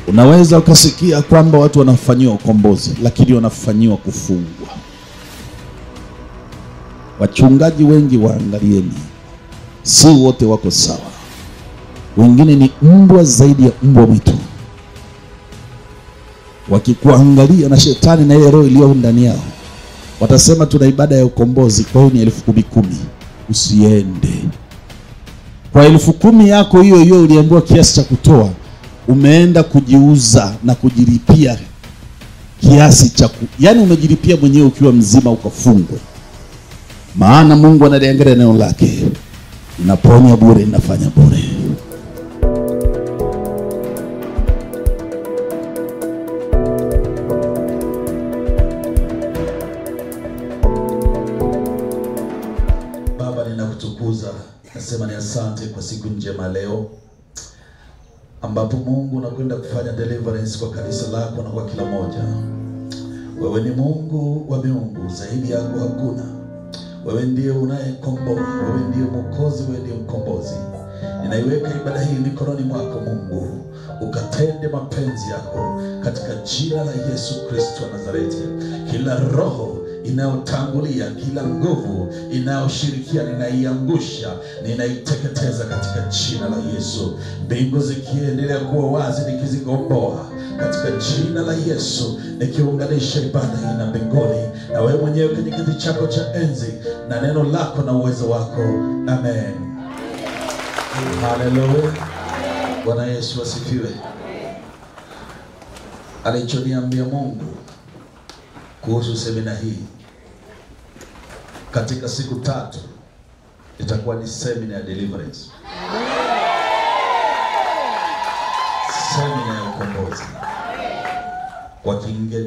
Unaweza ukasikia kwamba watu wanafanyiwa ukombozi, lakini wanafanyiwa kufungwa. Wachungaji wengi waangalieni, si wote wako sawa. Wengine ni mbwa zaidi ya mbwa mwitu. Wakikuangalia na shetani na ile roho iliyo ndani yao, watasema tuna ibada ya ukombozi, kwa hiyo ni 10,000. Usiende. Kwa 10,000 yako hiyo hiyo uliambiwa kiasi cha kutoa, umeenda kujiuza na kujilipia kiasi cha yani umejilipia mwenyewe ukiwa mzima ukafungwe. Maana Mungu analiangalia neno lake. Ninaponya bure, ninafanya bure. Baba, ninakutukuza. Nasema ni asante kwa siku njema leo, ambapo Mungu unakwenda kufanya deliverance kwa kanisa lako na kwa kila moja. Wewe ni Mungu wa miungu, zaidi yako hakuna. Wewe ndiye unayekomboa, wewe ndiye Mwokozi, wewe ndiye mkombozi. Ninaiweka ibada hii mikononi mwako Mungu, ukatende mapenzi yako katika jina la Yesu Kristo wa Nazareti. Kila roho inayotangulia, kila nguvu inayoshirikiana, ninaiangusha, ninaiteketeza katika jina la Yesu. Mbingu zikiendelea kuwa wazi nikizigomboa katika jina la Yesu, nikiunganisha ibada hii na mbinguni, na wewe mwenyewe kwenye kiti chako cha enzi na neno lako na uwezo wako. Amen. Hallelujah. Bwana Yesu asifiwe. Alichoniambia Mungu kuhusu semina hii, katika siku 3 itakuwa ni semina ya deliverance. Semina ya ukombozi.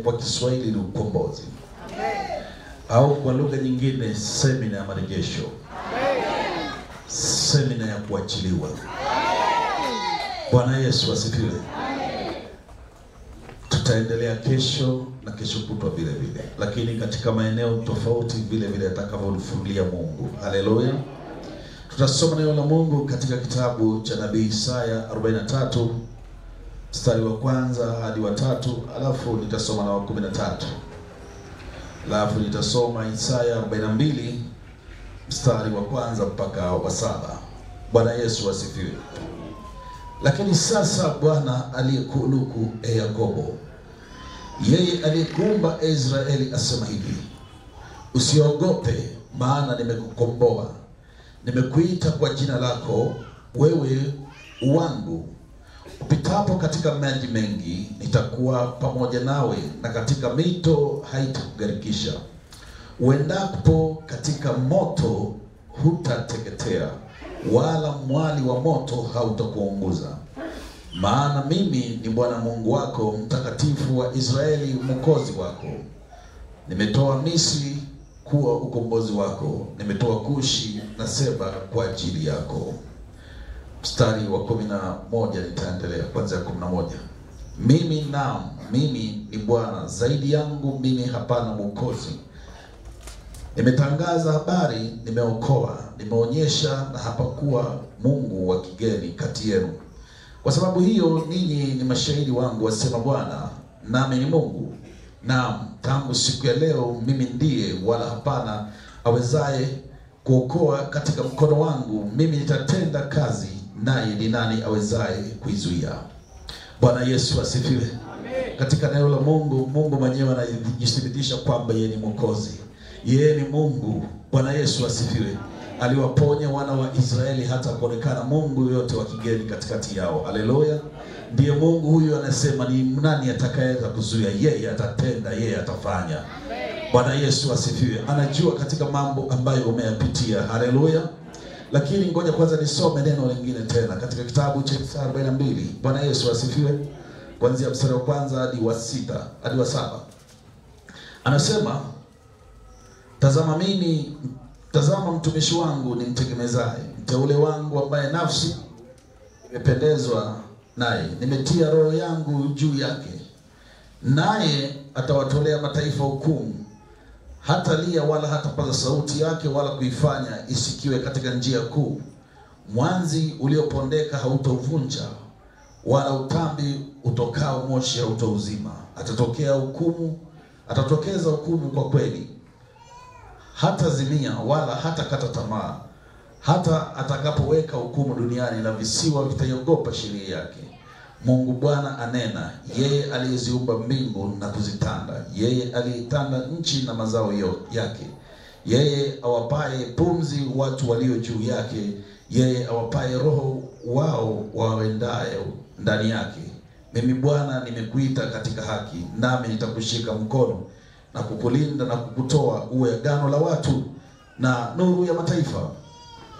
Kwa Kiswahili ni ukombozi. Au kwa lugha nyingine semina ya marejesho. Semina ya kuachiliwa. Bwana Yesu asifiwe. Tutaendelea kesho na kesho kutwa vile vile, lakini katika maeneo tofauti vile vile atakavyofunulia Mungu. Haleluya. Tutasoma neno la Mungu katika kitabu cha Nabii Isaya 43 mstari wa 1 hadi wa 3, alafu nitasoma na wa 13. Alafu nitasoma Isaya 42 mstari wa 1 mpaka wa 7. Bwana Yesu asifiwe. Lakini sasa Bwana aliyekuuluku Yakobo, yeye aliyekuumba Israeli asema hivi: usiogope, maana nimekukomboa. Nimekuita kwa jina lako, wewe wangu. Upitapo katika maji mengi, nitakuwa pamoja nawe, na katika mito haitakugarikisha. Uendapo katika moto, hutateketea, wala mwali wa moto hautakuunguza. Maana mimi ni Bwana Mungu wako, mtakatifu wa Israeli, mwokozi wako. Nimetoa Misri kuwa ukombozi wako, nimetoa Kushi na Seba kwa ajili yako. Mstari wa 11 nitaendelea kwanza ya 11. Mimi ni Bwana, zaidi yangu mimi hapana mwokozi. Nimetangaza habari, nimeokoa, nimeonyesha, na hapakuwa Mungu wa kigeni kati yenu. Kwa sababu hiyo ninyi ni mashahidi wangu, wasema Bwana, nami ni Mungu. Naam, tangu siku ya leo mimi ndiye, wala hapana awezaye kuokoa katika mkono wangu. Mimi nitatenda kazi, naye ni nani awezaye kuizuia? Bwana Yesu asifiwe. Amen. Katika neno la Mungu, Mungu mwenyewe anajithibitisha kwamba yeye ni mwokozi. Yeye ni Mungu. Bwana Yesu asifiwe. Aliwaponya wana wa Israeli hata kuonekana Mungu yote wa kigeni katikati yao. Haleluya. Ndiye Mungu huyu anasema ni nani atakayeweza kuzuia? Yeye atatenda, yeye atafanya. Bwana Yesu asifiwe. Anajua katika mambo ambayo umeyapitia. Haleluya. Lakini ngoja kwanza nisome neno lingine tena katika kitabu cha Isaya 42. Bwana Yesu asifiwe. Kuanzia mstari wa 1 hadi wa 6 hadi wa 7. Anasema, tazama mtumishi wangu ni mtegemezaye, mteule wangu ambaye nafsi imependezwa naye. Nimetia roho yangu juu yake, naye atawatolea mataifa hukumu. Hatalia wala hatapaza sauti yake, wala kuifanya isikiwe katika njia kuu. Mwanzi uliopondeka hautovunja, wala utambi utokao moshi hauto uzima. Atatokeza hukumu kwa kweli. Hata zimia wala hata kata tamaa, hata atakapoweka hukumu duniani, na visiwa vitaiogopa sheria yake. Mungu Bwana anena, yeye aliyeziumba mbingu na kuzitanda, yeye aliyetanda nchi na mazao yake, yeye awapaye pumzi watu walio juu yake, yeye awapaye roho wao waendayo ndani yake. Mimi Bwana nimekuita katika haki, nami nitakushika mkono na kukulinda na kukutoa uwe agano la watu na nuru ya mataifa,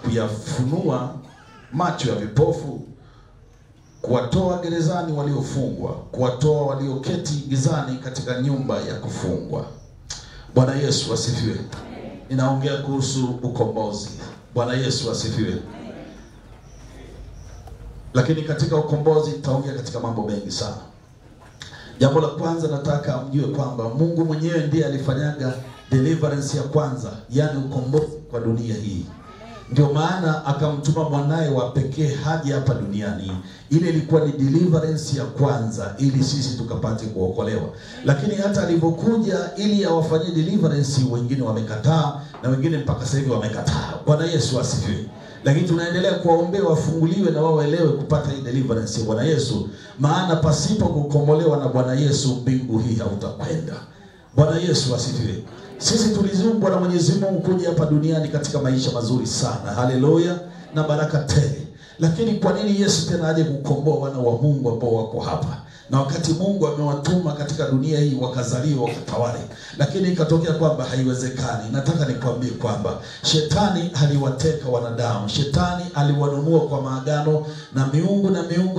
kuyafunua macho ya vipofu, kuwatoa gerezani waliofungwa, kuwatoa walioketi gizani katika nyumba ya kufungwa. Bwana Yesu asifiwe. Ninaongea kuhusu ukombozi. Bwana Yesu asifiwe. Lakini katika ukombozi nitaongea katika mambo mengi sana. Jambo la kwanza nataka mjue kwamba Mungu mwenyewe ndiye alifanyaga deliverance ya kwanza, yani ukombozi kwa dunia hii. Ndio maana akamtuma mwanae wa pekee haja hapa duniani. Ile ilikuwa ni deliverance ya kwanza ili sisi tukapate kuokolewa. Lakini hata alipokuja ili awafanyie deliverance, wengine wamekataa na wengine mpaka sasa hivi wamekataa. Bwana Yesu asifiwe. Lakini tunaendelea kuwaombea wafunguliwe na wao waelewe kupata hii deliverance ya Bwana Yesu, maana pasipo kukombolewa na Bwana Yesu mbingu hii hautakwenda. Bwana Yesu asifiwe. Sisi tulizumbwa na Mwenyezi Mungu kuja hapa duniani katika maisha mazuri sana. Haleluya, na baraka tele. Lakini kwa nini Yesu tena aje kukomboa wana wa Mungu ambao wako hapa? Na wakati Mungu amewatuma katika dunia hii wakazaliwa wakatawale, lakini ikatokea kwamba haiwezekani. Nataka nikwambie kwamba shetani aliwateka wanadamu. Shetani aliwanunua kwa maagano na miungu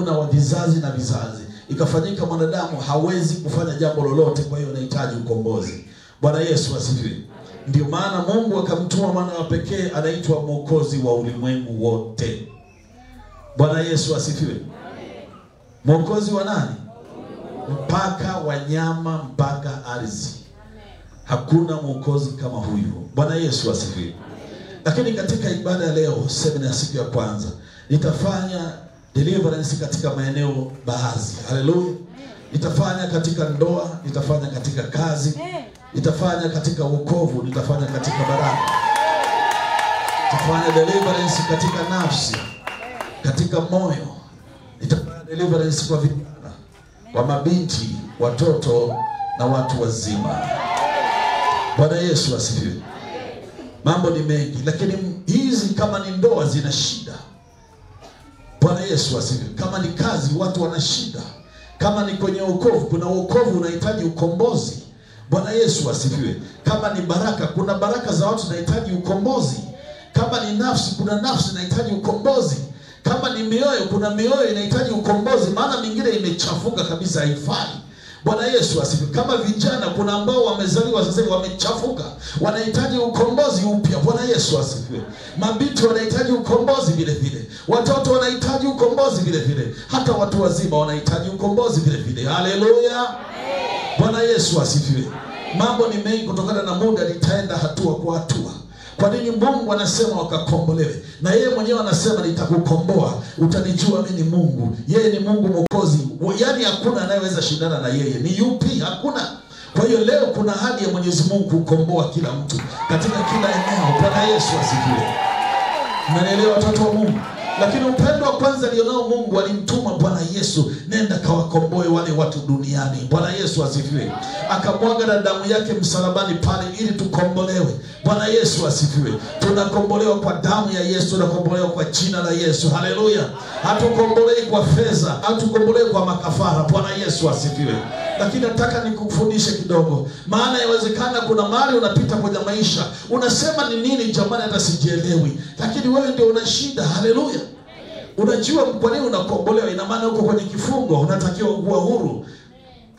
na vizazi na vizazi. Ikafanyika mwanadamu hawezi kufanya jambo lolote, kwa hiyo anahitaji ukombozi. Bwana Yesu asifiwe. Ndio maana Mungu akamtuma mwana wa pekee anaitwa Mwokozi wa ulimwengu wote. Bwana Yesu asifiwe. Mwokozi wa nani? Mpaka wanyama, mpaka ardhi. Hakuna mwokozi kama huyu. Bwana Yesu asifiwe. Lakini katika ibada ya leo, semina ya siku ya kwanza, nitafanya deliverance katika maeneo baadhi. Haleluya. Nitafanya katika ndoa, nitafanya katika kazi, nitafanya katika wokovu, nitafanya katika baraka. Nitafanya deliverance katika nafsi, katika moyo. Nitafanya deliverance kwa vijana, kwa mabinti, watoto na watu wazima. Bwana Yesu asifiwe. Mambo ni mengi, lakini hizi kama ni ndoa zina shida. Bwana Yesu asifiwe. Kama ni kazi watu wana shida. Kama ni kwenye wokovu, kuna wokovu unahitaji ukombozi. Bwana Yesu asifiwe. Kama ni baraka, kuna baraka za watu zinahitaji ukombozi. Kama ni nafsi, kuna nafsi inahitaji ukombozi. Kama ni mioyo, kuna mioyo inahitaji ukombozi, maana mingine imechafuka kabisa, haifai. Bwana Yesu asifiwe. Kama vijana, kuna ambao wamezaliwa sasa hivi wamechafuka, wanahitaji ukombozi upya. Bwana Yesu asifiwe. Mabinti wanahitaji ukombozi vile vile. Watoto wanahitaji ukombozi vile vile. Hata watu wazima wanahitaji ukombozi vile vile. Haleluya. Bwana Yesu asifiwe. Mambo ni mengi, kutokana na muda nitaenda hatua kwa hatua. Kwa nini Mungu anasema wakakombolewe? Na yeye mwenyewe anasema nitakukomboa, utanijua mimi ni Mungu. Yeye ni Mungu Mwokozi. Yaani hakuna anayeweza shindana na yeye. Ni yupi? Hakuna. Kwa hiyo leo kuna ahadi ya Mwenyezi Mungu kukomboa kila mtu katika kila eneo. Bwana Yesu asifiwe. Mnaelewa watoto wa Mungu? Lakini upendo wa kwanza alionao Mungu, alimtuma Bwana Yesu, nenda kawakomboe wale watu duniani. Bwana Yesu asifiwe. Akamwaga na damu yake msalabani pale ili tukombolewe. Bwana Yesu asifiwe. Tunakombolewa kwa damu ya Yesu, tunakombolewa kwa jina la Yesu. Haleluya. Hatukombolei kwa fedha, hatukombolei kwa makafara. Bwana Yesu asifiwe. Lakini nataka nikufundishe kidogo, maana yawezekana kuna mahali unapita kwenye maisha, unasema ni nini jamani, hata sijielewi. Lakini wewe ndio una shida. Haleluya. Unajua kwa nini unakombolewa? Ina maana uko kwenye kifungo, unatakiwa kuwa huru.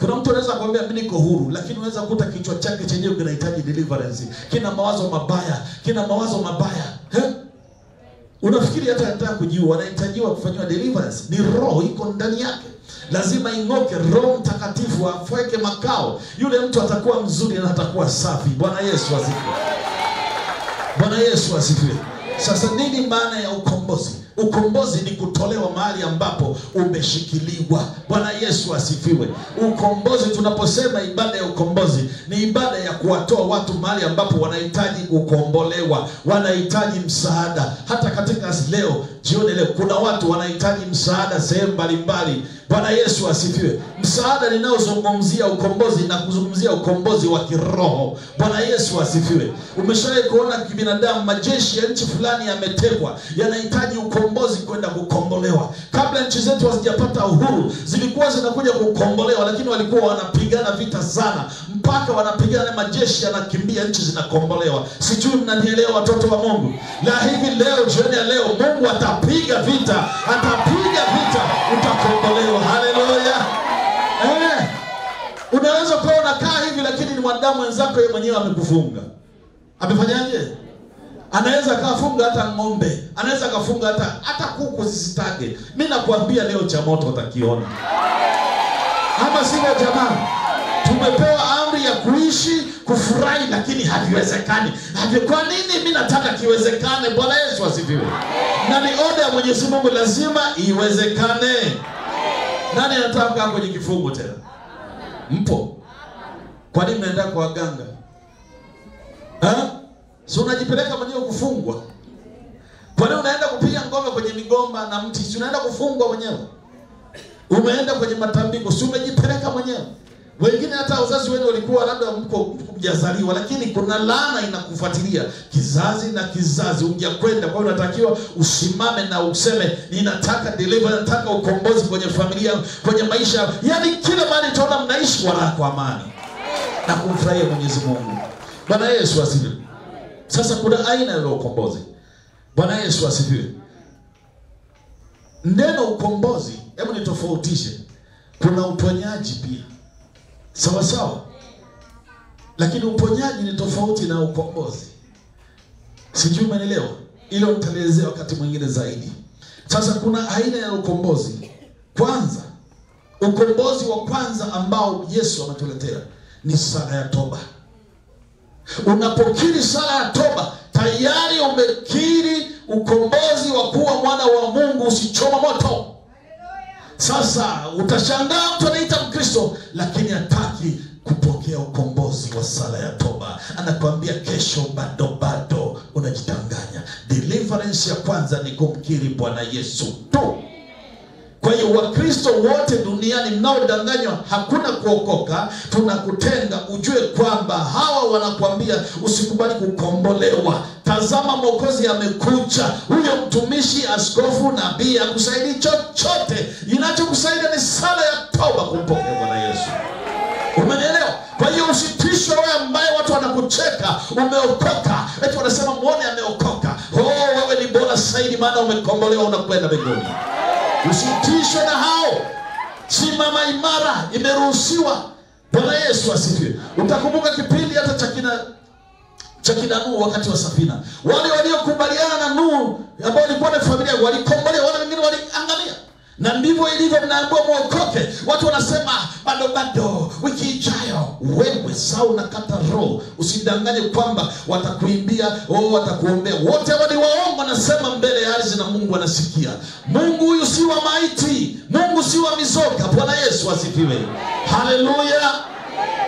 Kuna mtu anaweza kuambia mimi niko huru, lakini unaweza kukuta kichwa chake chenyewe kinahitaji deliverance. Kina mawazo mabaya. Unafikiri hata anataka kujiua, anahitajiwa kufanywa deliverance. Ni roho iko ndani yake. Lazima ingoke, Roho Mtakatifu afweke makao. Yule mtu atakuwa mzuri na atakuwa safi. Bwana Yesu asifiwe. Bwana Yesu asifiwe. Sasa nini maana ya ukombozi? Ukombozi ni kutolewa mahali ambapo umeshikiliwa. Bwana Yesu asifiwe. Ukombozi, tunaposema ibada ya ukombozi, ni ibada ya kuwatoa watu mahali ambapo wanahitaji kukombolewa, wanahitaji msaada. Hata katika leo, jioni leo, kuna watu wanahitaji msaada sehemu mbalimbali. Bwana Yesu asifiwe. Msaada ninaozungumzia ukombozi na kuzungumzia ukombozi wa kiroho. Bwana Yesu asifiwe. Umeshawahi kuona kibinadamu majeshi ya nchi fulani yametekwa, yanahitaji ukombozi kwenda kukombolewa. Kabla nchi zetu hazijapata uhuru, zilikuwa zinakuja kukombolewa, lakini walikuwa wanapigana vita sana, mpaka wanapigana majeshi yanakimbia, nchi zinakombolewa. Sijui mnanielewa watoto wa Mungu? Na hivi leo, jioni ya leo, Mungu atapiga vita, utakombolewa. Haleluya. Unaweza kuwa unakaa hivi, lakini ni mwanadamu wenzako yeye mwenyewe amekufunga. Amefanyaje? Anaweza kafunga hata ng'ombe, anaweza kafunga hata kuku zisitage. Mimi nakwambia leo cha moto utakiona. Ama sivyo jamani? Tumepewa amri ya kuishi, kufurahi, lakini haviwezekani. Kwa nini? Mimi nataka kiwezekane. Bwana Yesu asifiwe. Na ni oda ya Mwenyezi Mungu, lazima iwezekane. Nani anataka kwenye kifungo tena? Mpo? Kwa nini mnaenda kwa waganga? Si unajipeleka mwenyewe kufungwa? Kwa nini unaenda kupiga ngome kwenye migomba na mti? Si unaenda kufungwa mwenyewe? Umeenda kwenye matambiko, si umejipeleka mwenyewe? Wengine hata wazazi wenu walikuwa labda mko mjazaliwa, lakini kuna laana inakufuatilia kizazi na kizazi, ungekwenda. Kwa hiyo unatakiwa usimame na useme, ninataka deliver, nataka ukombozi kwenye familia, kwenye maisha. Yaani kila mahali tunaona mnaishi kwa amani na kumfurahia Mwenyezi Mungu. Bwana Yesu asifiwe. Sasa kuna aina ya ukombozi. Bwana Yesu asifiwe. Neno ukombozi, hebu nitofautishe. Kuna uponyaji pia. Sawa sawa. Lakini uponyaji ni tofauti na ukombozi. Sijui umeelewa? Ile nitaelezea wakati mwingine zaidi. Sasa kuna aina ya ukombozi. Kwanza, ukombozi wa kwanza ambao Yesu ametuletea ni sala ya toba. Unapokiri sala ya toba, tayari umekiri ukombozi wa kuwa mwana wa Mungu usichoma moto. Sasa utashangaa mtu anaita Mkristo lakini hataki kupokea ukombozi wa sala ya toba. Anakuambia kesho bado, unajidanganya. Deliverance ya kwanza ni kumkiri Bwana Yesu tu. Kwa hiyo Wakristo wote duniani mnaodanganywa hakuna kuokoka, tunakutenga, ujue kwamba hawa wanakuambia usikubali kukombolewa. Tazama Mwokozi amekuja. Huyo mtumishi, askofu, nabii akusaidii chochote. Inachokusaidia ni sala ya toba, kumpokea Bwana Yesu. Umenielewa? Kwa hiyo usitishwe wewe ambaye watu wanakucheka umeokoka. Eti wanasema muone ameokoka. Wewe ni bora zaidi maana umekombolewa, unakwenda mbinguni. Usitishwe na hao. Simama imara, imeruhusiwa. Bwana Yesu asifiwe. Utakumbuka kipindi hata cha kina Nuhu wakati wa safina. Wale waliokubaliana na Nuhu ambao walikuwa na familia walikombolewa, wale wengine waliangamia. Na ndivyo ilivyo, mnaambiwa muokoke. Watu wanasema bado wiki ijayo. Wewe sawa unakata roho. Usidanganye kwamba watakuimbia au watakuombea. Wote wao ni waongo, nasema mbele ya ardhi na Mungu anasikia. Mungu huyu si wa maiti. Mungu si wa mizoga. Bwana Yesu asifiwe. Haleluya.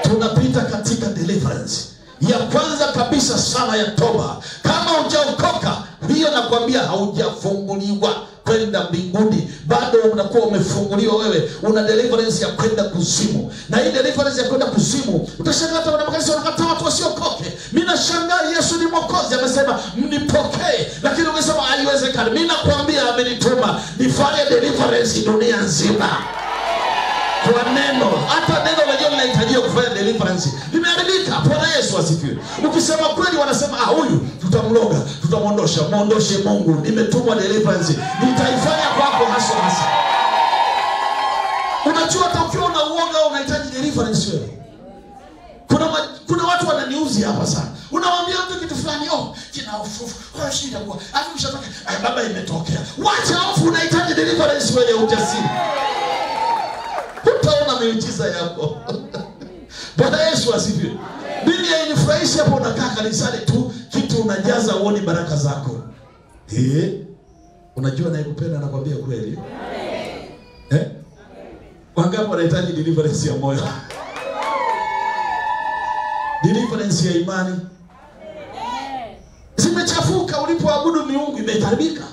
Tunapita katika deliverance. Ya kwanza kabisa sala ya toba. Kama hujaokoka, hiyo nakwambia haujafunguliwa kwenda mbinguni. Bado unakuwa umefunguliwa wewe. Una deliverance ya kwenda kuzimu. Na hii deliverance ya kwenda kuzimu, utashangaa hata wanamakanisa wanakataa watu wasiokoke. Mimi nashangaa Yesu ni Mwokozi, amesema mnipokee. Lakini umesema haiwezekani. Mimi nakwambia amenituma nifanye deliverance dunia nzima. Kwa neno, hata neno lenyewe linahitaji kufanya deliverance. Limeharibika. Bwana Yesu asifiwe. Ukisema kweli wanasema huyu tutamloga, tutamondosha. Muondoshe Mungu. Nimetumwa deliverance. Nitaifanya kwako hasa. Unajua hata ukiwa na uoga unahitaji deliverance wewe. Kuna watu wananiuzi hapa sana. Unamwambia mtu kitu fulani, kina ufufu. Shida kwa. Alafu mshatoka, baba imetokea. Wacha hofu, unahitaji deliverance wewe, ujasiri. Utaona miujiza yako. Bwana Yesu asifiwe. Mimi hainifurahishi hapo unakaa kanisani tu kitu unajaza uone baraka zako. Unajua anayekupenda anakwambia kweli. Wangapi wanahitaji deliverance ya moyo? Deliverance ya imani. Zimechafuka, ulipoabudu miungu imeharibika.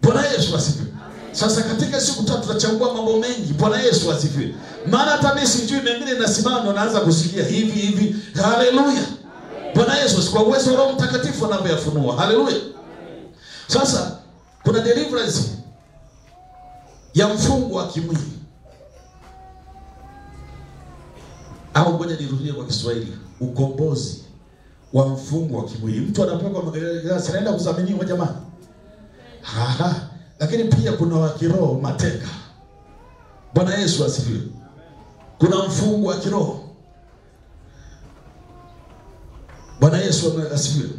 Bwana Yesu asifiwe. Sasa katika siku tatu tutachambua mambo mengi. Bwana Yesu asifiwe. Maana hata mimi sijui mengine nasimama ndo naanza kusikia hivi. Haleluya. Bwana Yesu, kwa uwezo wa Roho Mtakatifu anavyoyafunua. Haleluya. Sasa kuna deliverance ya mfungwa wa kimwili. Au ngoja nirudie kwa Kiswahili, ukombozi wa mfungwa wa kimwili. Mtu anapokuwa magereza anaenda kudhaminiwa jamani. Lakini pia kuna wa kiroho, mateka. Bwana Yesu asifiwe. Kuna mfungwa wa kiroho. Bwana Yesu asifiwe.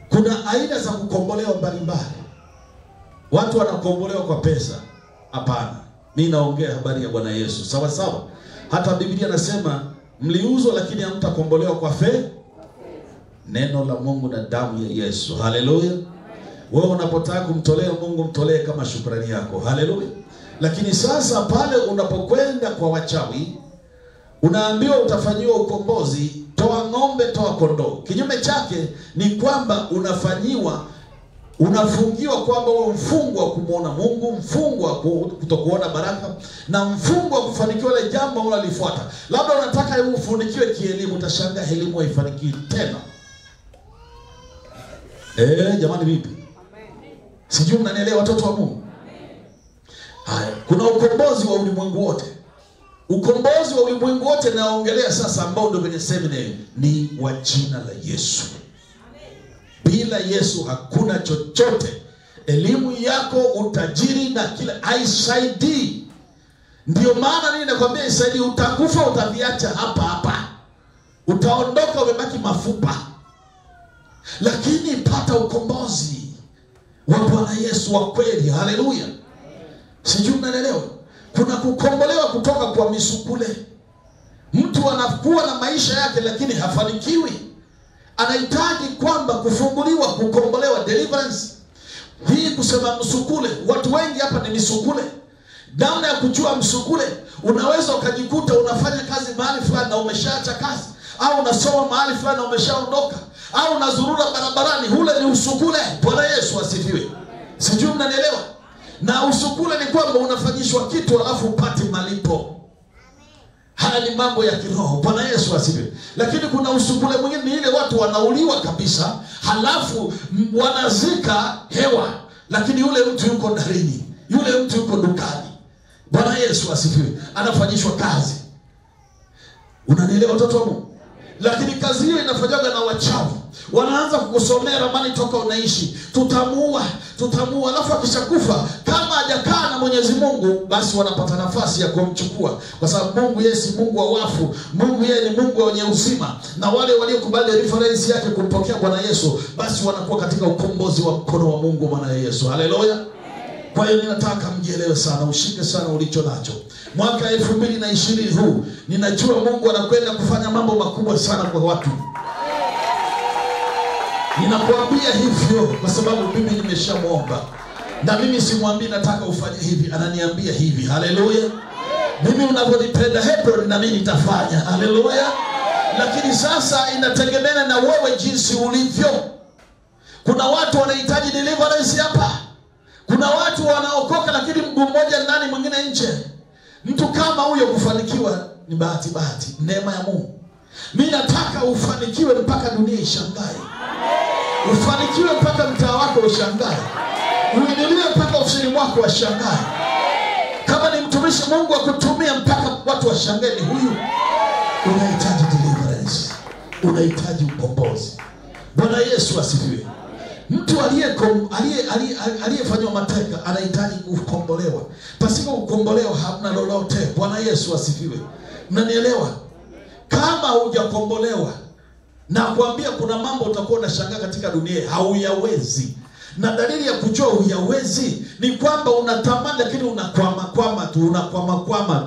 Kuna aina za kukombolewa mbalimbali. Watu wanakombolewa kwa pesa. Hapana. Mimi naongea habari ya Bwana Yesu. Sawa sawa. Hata Biblia nasema mliuzwa lakini hamtakombolewa kwa fedha. Neno la Mungu na damu ya Yesu. Haleluya. Wewe unapotaka kumtolea Mungu, mtolee kama shukrani yako. Haleluya. Lakini sasa pale unapokwenda kwa wachawi, unaambiwa utafanyiwa ukombozi, toa ng'ombe, toa kondoo. Kinyume chake ni kwamba unafungiwa kwamba wewe mfungwa kumuona Mungu, mfungwa kutokuona baraka, na mfungwa kufanikiwa ile jambo unalifuata. Labda unataka ufanikiwe kielimu, utashangaa elimu haifanikiwi tena. Jamani vipi? Sijui mnanielewa watoto wa Mungu? Haya, kuna ukombozi wa ulimwengu wote. Ukombozi wa ulimwengu wote naongelea sasa, ambao ndio kwenye seminari, ni wa jina la Yesu. Bila Yesu hakuna chochote. Elimu yako, utajiri na kila haisaidii. Ndio maana nini nakwambia isaidii. Utakufa, utaviacha hapa. Utaondoka umebaki mafupa. Lakini pata ukombozi wa Bwana Yesu wa kweli. Haleluya. Sijui mnaelewa. Kuna kukombolewa kutoka kwa misukule. Mtu anakuwa na maisha yake lakini hafanikiwi. Anahitaji kwamba kufunguliwa, kukombolewa, deliverance. Hii kusema msukule, watu wengi hapa ni misukule. Namna ya kujua msukule, unaweza ukajikuta unafanya kazi mahali fulani na umeshaacha kazi, au unasoma mahali fulani na umeshaondoka, au unazurura barabarani. Ule ni usukule. Bwana Yesu asifiwe. Sijui mnanielewa. Na usukule ni kwamba unafanyishwa kitu alafu upate malipo. Haya ni mambo ya kiroho. Bwana Yesu asifiwe. Lakini kuna usukule mwingine, ni ile watu wanauliwa kabisa, halafu wanazika hewa, lakini yule mtu yuko darini, yule mtu yuko dukani. Bwana Yesu asifiwe. Anafanyishwa kazi. Unanielewa watoto wa Mungu? Lakini kazi hiyo inafanywa na wachawi. Wanaanza kukusomea ramani toka unaishi. Tutamuua. Alafu akishakufa, kama hajakaa na Mwenyezi Mungu, basi wanapata nafasi ya kumchukua. Kwa sababu Mungu yeye si Mungu wa wafu. Mungu yeye ni Mungu wenye uzima. Na wale waliokubali reference yake kumpokea Bwana Yesu, basi wanakuwa katika ukombozi wa mkono wa Mungu Bwana Yesu. Haleluya. Kwa hiyo ninataka mjielewe sana, ushike sana ulicho nacho. Mwaka 2020 huu, ninajua Mungu anakwenda kufanya mambo makubwa sana kwa watu. Ninakuambia hivyo kwa sababu mimi nimeshamuomba. Na mimi simwambii nataka ufanye hivi, ananiambia hivi. Haleluya. Mimi unavyonipenda Hebron na mimi nitafanya. Haleluya. Lakini sasa inategemea na wewe jinsi ulivyo. Kuna watu wanahitaji deliverance hapa. Kuna watu wanaokoka lakini mguu mmoja ndani mwingine nje. Mtu kama huyo kufanikiwa ni bahati, neema ya Mungu. Mimi nataka ufanikiwe mpaka dunia ishangae. Ufanikiwe mpaka mtaa wako ushangae. Uinuliwe mpaka ofisini mwako washangae. Kama ni mtumishi Mungu akutumia mpaka watu washangae ni huyu. Unahitaji deliverance. Unahitaji ukombozi. Bwana Yesu asifiwe. Mtu aliyefanywa mateka anahitaji kukombolewa. Pasipo kukombolewa hamna lolote. Bwana Yesu asifiwe. Mnanielewa? Kama hujakombolewa, na kuambia kuna mambo utakuwa unashangaa katika dunia hauyawezi. Na dalili ya kujua huyawezi ni kwamba unatamani lakini unakwama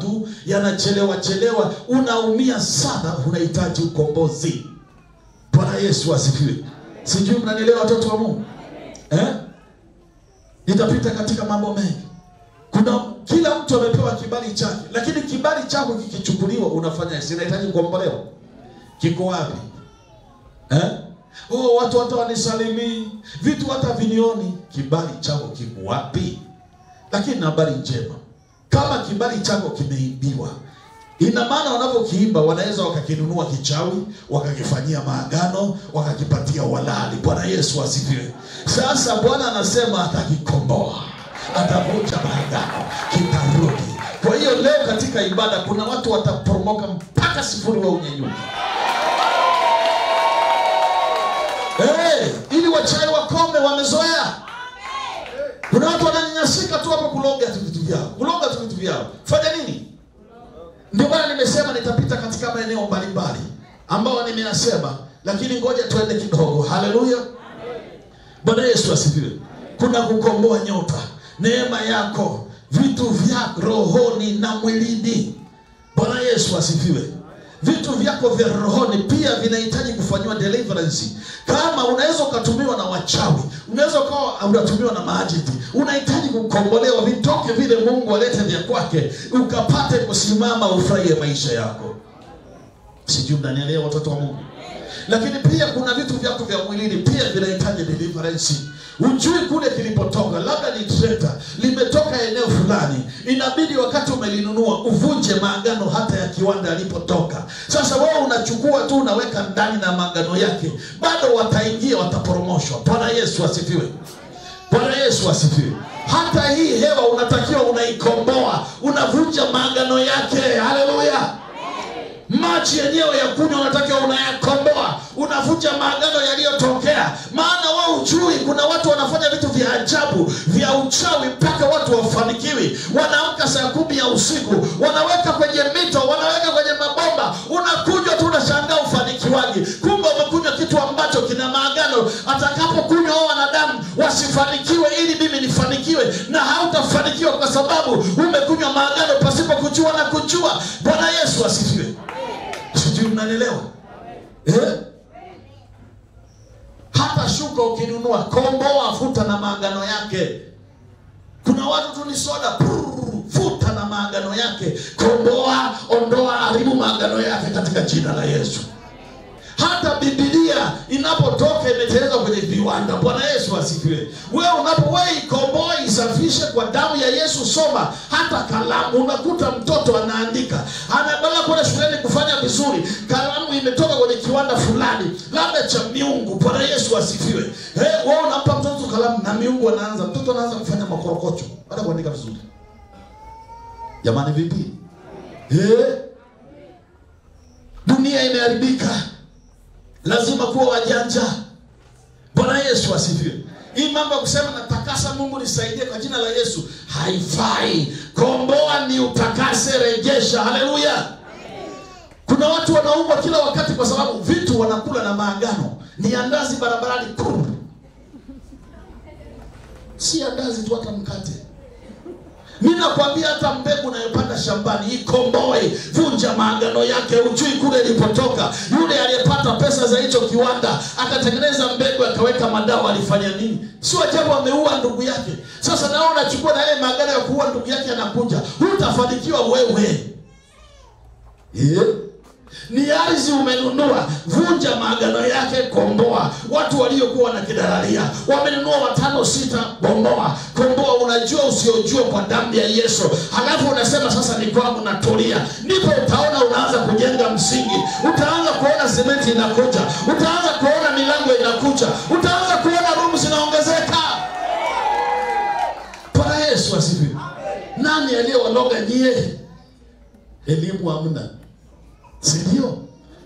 tu, yanachelewa, unaumia sana, unahitaji ukombozi. Bwana Yesu asifiwe. Sijui mnanielewa watoto wa Mungu? Nitapita katika mambo mengi. Kila mtu amepewa kibali chake, lakini kibali chako kikichukuliwa unafanya sinahitaji kuombolewa. Kiko wapi? Watu hata wanisalimii, vitu hata vinioni. Kibali chako kiko wapi? Lakini na habari njema, kama kibali chako kimeibiwa, ina maana wanapokiiba wanaweza wakakinunua kichawi, wakakifanyia maagano, wakakipatia walali. Bwana Yesu asifiwe. Sasa Bwana anasema atakikomboa, atavunja maagano, kitarudi. Kwa hiyo leo katika ibada kuna watu wataporomoka mpaka sifuri wa unyenyuki. Ili wachawi wakome, wamezoea. Kuna watu wananyanyasika tu hapo kuloga tu vitu vyao. Kuloga tu vitu vyao. Fanya nini? Ndio maana nimesema nitapita katika maeneo mbalimbali ambao nimeyasema, lakini ngoja tuende kidogo. Haleluya. Bwana Yesu asifiwe. Kuna kukomboa nyota, neema yako, vitu vya rohoni na mwilini. Bwana Yesu asifiwe. Vitu vyako vya rohoni pia vinahitaji kufanywa deliverance. Kama unaweza ukatumiwa na wachawi, unaweza ukawa unatumiwa na maajenti, unahitaji kukombolewa, vitoke vile, Mungu alete vya kwake, ukapate kusimama ufurahie maisha yako. Sijui mnanielewa watoto wa Mungu? Lakini pia kuna vitu vyako vya mwilini pia vinahitaji deliverance. Ujui kule kilipotoka, labda ni treta, limetoka eneo fulani, inabidi wakati umelinunua uvunje maagano hata ya kiwanda alipotoka. Sasa wewe unachukua tu unaweka ndani na maagano yake, bado wataingia, wataporomoshwa. Bwana Yesu asifiwe. Bwana Yesu asifiwe. Hata hii hewa unatakiwa unaikomboa, unavunja maagano yake. Haleluya. Maji yenyewe ya kunywa unatakiwa unayakomboa, unavunja maagano yaliyotokea. Maana wao ujui kuna watu wanafanya vitu vya ajabu vya uchawi mpaka watu wafanikiwi. Wanaamka saa 10 ya usiku, wanaweka kwenye mito, wanaweka kwenye mabomba, unakunywa tu unashangaa ufanikiwaji. Kumbe umekunywa kitu ambacho kina maagano, atakapokunywa hao wanadamu wasifanikiwe ili mimi nifanikiwe, na hautafanikiwa kwa sababu umekunywa maagano pasipo kujua na kujua. Bwana Yesu asifiwe. Sijui mnanielewa? Hata shuka ukinunua, komboa, futa na maagano yake. Kuna watu tu ni soda, futa na maagano yake, komboa, ondoa, haribu maagano yake katika jina la Yesu. Hata Biblia inapotoka imetengenezwa kwenye viwanda. Bwana Yesu asifiwe. Wewe ikomboa, isafishe kwa damu ya Yesu. Soma hata kalamu, unakuta mtoto anaandika, anabala kwenda shuleni kufanya vizuri, kalamu imetoka kwenye kiwanda fulani, labda cha miungu. Bwana Yesu asifiwe. Wewe unampa mtoto kalamu na miungu anaanza, mtoto anaanza kufanya makorokocho baada ya kuandika vizuri. Jamani vipi? Dunia imeharibika. Lazima kuwa wajanja. Bwana Yesu asifiwe. Hii mambo kusema natakasa, Mungu nisaidie kwa jina la Yesu, haifai. Komboa ni utakase, rejesha. Haleluya. Kuna watu wanaumwa kila wakati kwa sababu vitu wanakula na maagano. Ni andazi barabarani, si andazi tu, hata mkate. Mimi nakwambia hata mbegu unayopanda shambani ikomboe, vunja maagano yake. Ujui kule ilipotoka. Yule aliyepata pesa za hicho kiwanda akatengeneza mbegu akaweka madawa, alifanya nini? Sio ajabu ameua ndugu yake. Sasa nao unachukua na ile maagano ya kuua ndugu yake, anakuja, hutafanikiwa wewe. Ni ardhi umenunua, vunja maagano yake, komboa. Watu waliokuwa na kidararia wamenunua 5 6, bomboa, komboa. Unajua usiojua kwa damu ya Yesu. Halafu unasema sasa ni kwangu, natulia. Ndipo utaona unaanza kujenga msingi. Utaanza kuona sementi inakuja, utaanza kuona milango inakuja, utaanza kuona room zinaongezeka. Bwana Yesu asifiwe. Nani aliyewaloga nyie? Elimu hamna. Sindio?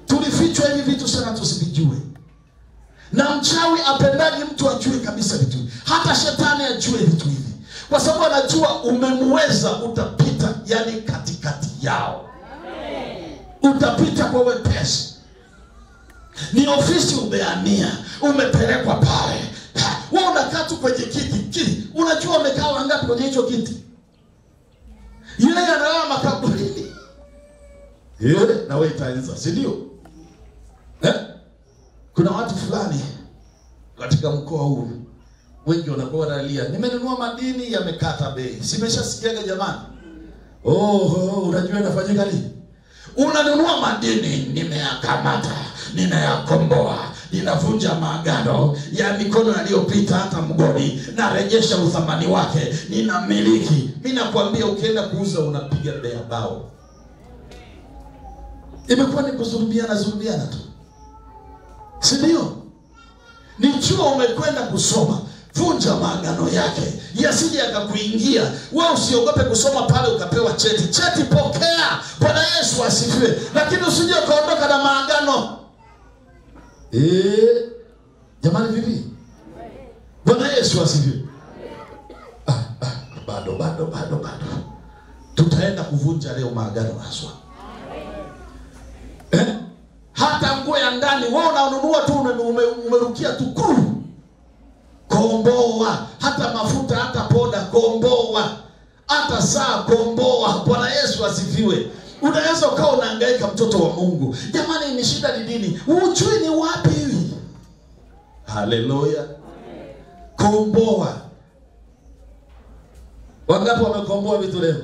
Tulifichwa hivi vitu sana tusivijue. Na mchawi apendaji mtu ajue kabisa vitu. Hata shetani ajue vitu hivi. Kwa sababu anajua umemweza, utapita yani katikati yao. Utapita kwa wepesi. Ni ofisi umehamia, umepelekwa pale. Wewe unakaa tu kwenye kiti. Unajua umekaa wangapi kwenye hicho kiti? Yule analala makaburini. Na wewe itaanza, si ndio? Kuna watu fulani katika mkoa huu wengi wanakuwa wanalia, nimenunua madini yamekata bei. Simeshasikiaga jamani. Unajua inafanyika nini? Unanunua madini, nimeyakamata, ninayakomboa, ninavunja maagano ya mikono yaliyopita hata mgodi, narejesha uthamani wake, ninamiliki. Mimi nakwambia ukienda kuuza unapiga bei ya bao. Imekuwa ni kuzulumiana tu. Si ndio? Ni chuo umekwenda kusoma, vunja maagano yake, yasije akakuingia. Wewe usiogope kusoma pale ukapewa cheti. Cheti pokea. Bwana Yesu asifiwe. Lakini usije ukaondoka na maagano. Jamani vipi? Bwana Yesu asifiwe. Bado. Tutaenda kuvunja leo maagano haswa. Hata nguo ya ndani wewe unanunua tu, umerukia tu kuru. Komboa. Hata mafuta, hata poda, komboa. Hata saa, komboa. Bwana Yesu asifiwe. Unaweza ukawa unahangaika, mtoto wa Mungu. Jamani, ni shida ni dini. Ujui ni wapi hivi? Haleluya. Komboa. Wangapi wamekomboa vitu leo?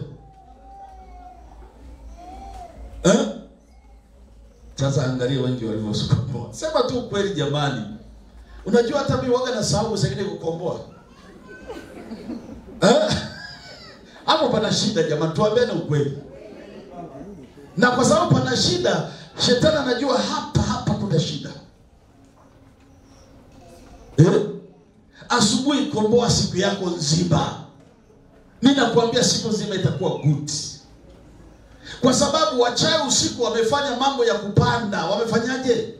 Sasa angalia wengi walivyokomboa. Sema tu kweli jamani. Unajua hata mimi waga na sababu zingine kukomboa. Hapo pana shida jamani, tuambiane ukweli. Na kwa sababu pana shida, shetani anajua hapa kuna shida. Asubuhi komboa siku yako nzima. Ninakuambia siku nzima itakuwa good. Kwa sababu wachawi usiku wamefanya mambo ya kupanda. Wamefanyaje?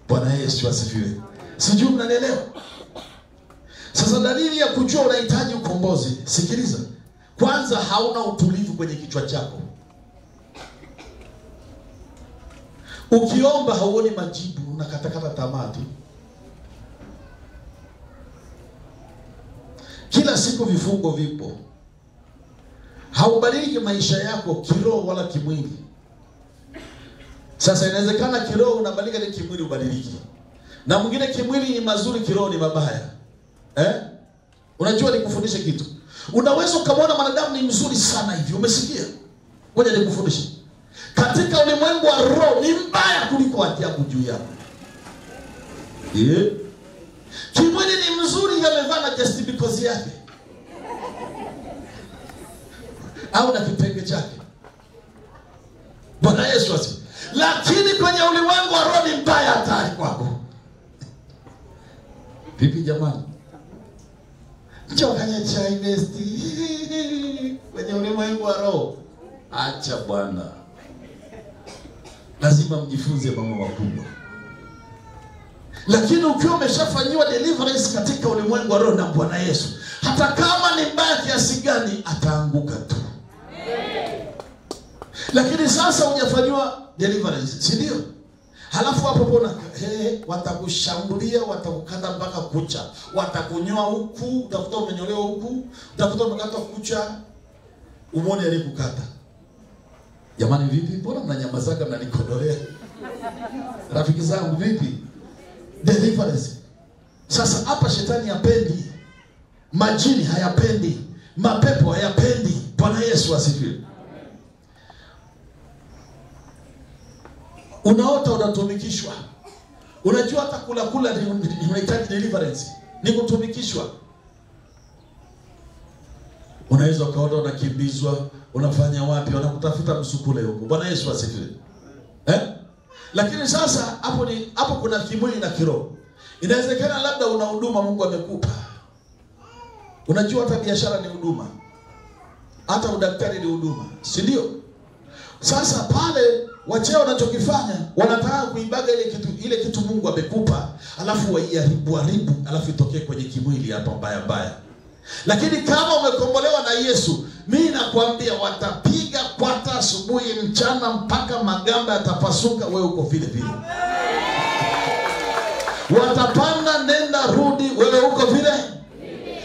Bwana Yesu asifiwe. Sijui mnanielewa. Sasa dalili ya kujua unahitaji ukombozi, sikiliza. Kwanza hauna utulivu kwenye kichwa chako. Ukiomba hauoni majibu, unakatakata tamaa tu. Kila siku vifungo vipo. Haubadiliki maisha yako kiroho wala kimwili. Sasa inawezekana kiroho unabadilika, ni kimwili ubadiliki. Na mwingine kimwili ni mazuri, kiroho ni mabaya. Unajua nikufundishe kitu. Unaweza ukamwona mwanadamu ni mzuri sana hivi, umesikia? Ngoja nikufundishe. Katika ulimwengu wa roho ni mbaya kuliko ajabu juu yako. Kimwili ni mzuri, amevaa na just because yake. Au na kitenge chake. Bwana Yesu asifiwe. Lakini kwenye ulimwengu wa roho ni mbaya, hatari kwako. Vipi jamani? Njoo kwenye chai besti. Kwenye ulimwengu wa roho. Acha bwana. Lazima mjifunze mambo makubwa. Lakini ukiwa umeshafanywa deliverance katika ulimwengu wa roho na Bwana Yesu, hata kama ni mbaya kiasi gani, ataanguka tu. Lakini sasa hujafanywa deliverance, si ndio? Halafu hapo pona watakushambulia, watakukata mpaka kucha, watakunyoa huku, utakuta umenyolewa huku, utakuta umekata kucha, umeone alikukata. Jamani vipi? Mbona mnanyamazaga mnanikodolea? Rafiki zangu vipi? Deliverance. Sasa hapa shetani hapendi. Majini hayapendi. Mapepo hayapendi. Bwana Yesu asifiwe. Unaota unatumikishwa. Unajua hata kula unahitaji deliverance. Ni kutumikishwa. Unaweza ukaona unakimbizwa, unafanya wapi, wanakutafuta msukule huko. Bwana Yesu asifiwe. Lakini sasa hapo kuna kimwili na kiroho. Inawezekana labda una huduma Mungu amekupa. Unajua hata biashara ni huduma. Hata udaktari ni huduma, si ndio? Sasa pale wacheo wanachokifanya, wanataka kuibaga ile kitu Mungu amekupa, alafu waiharibu, alafu itokee kwenye kimwili hapa mbaya. Lakini kama umekombolewa na Yesu, mimi nakwambia watapiga kwata asubuhi, mchana, mpaka magamba yatapasuka, wewe uko vile vile. Watapanda nenda rudi, wewe uko vile.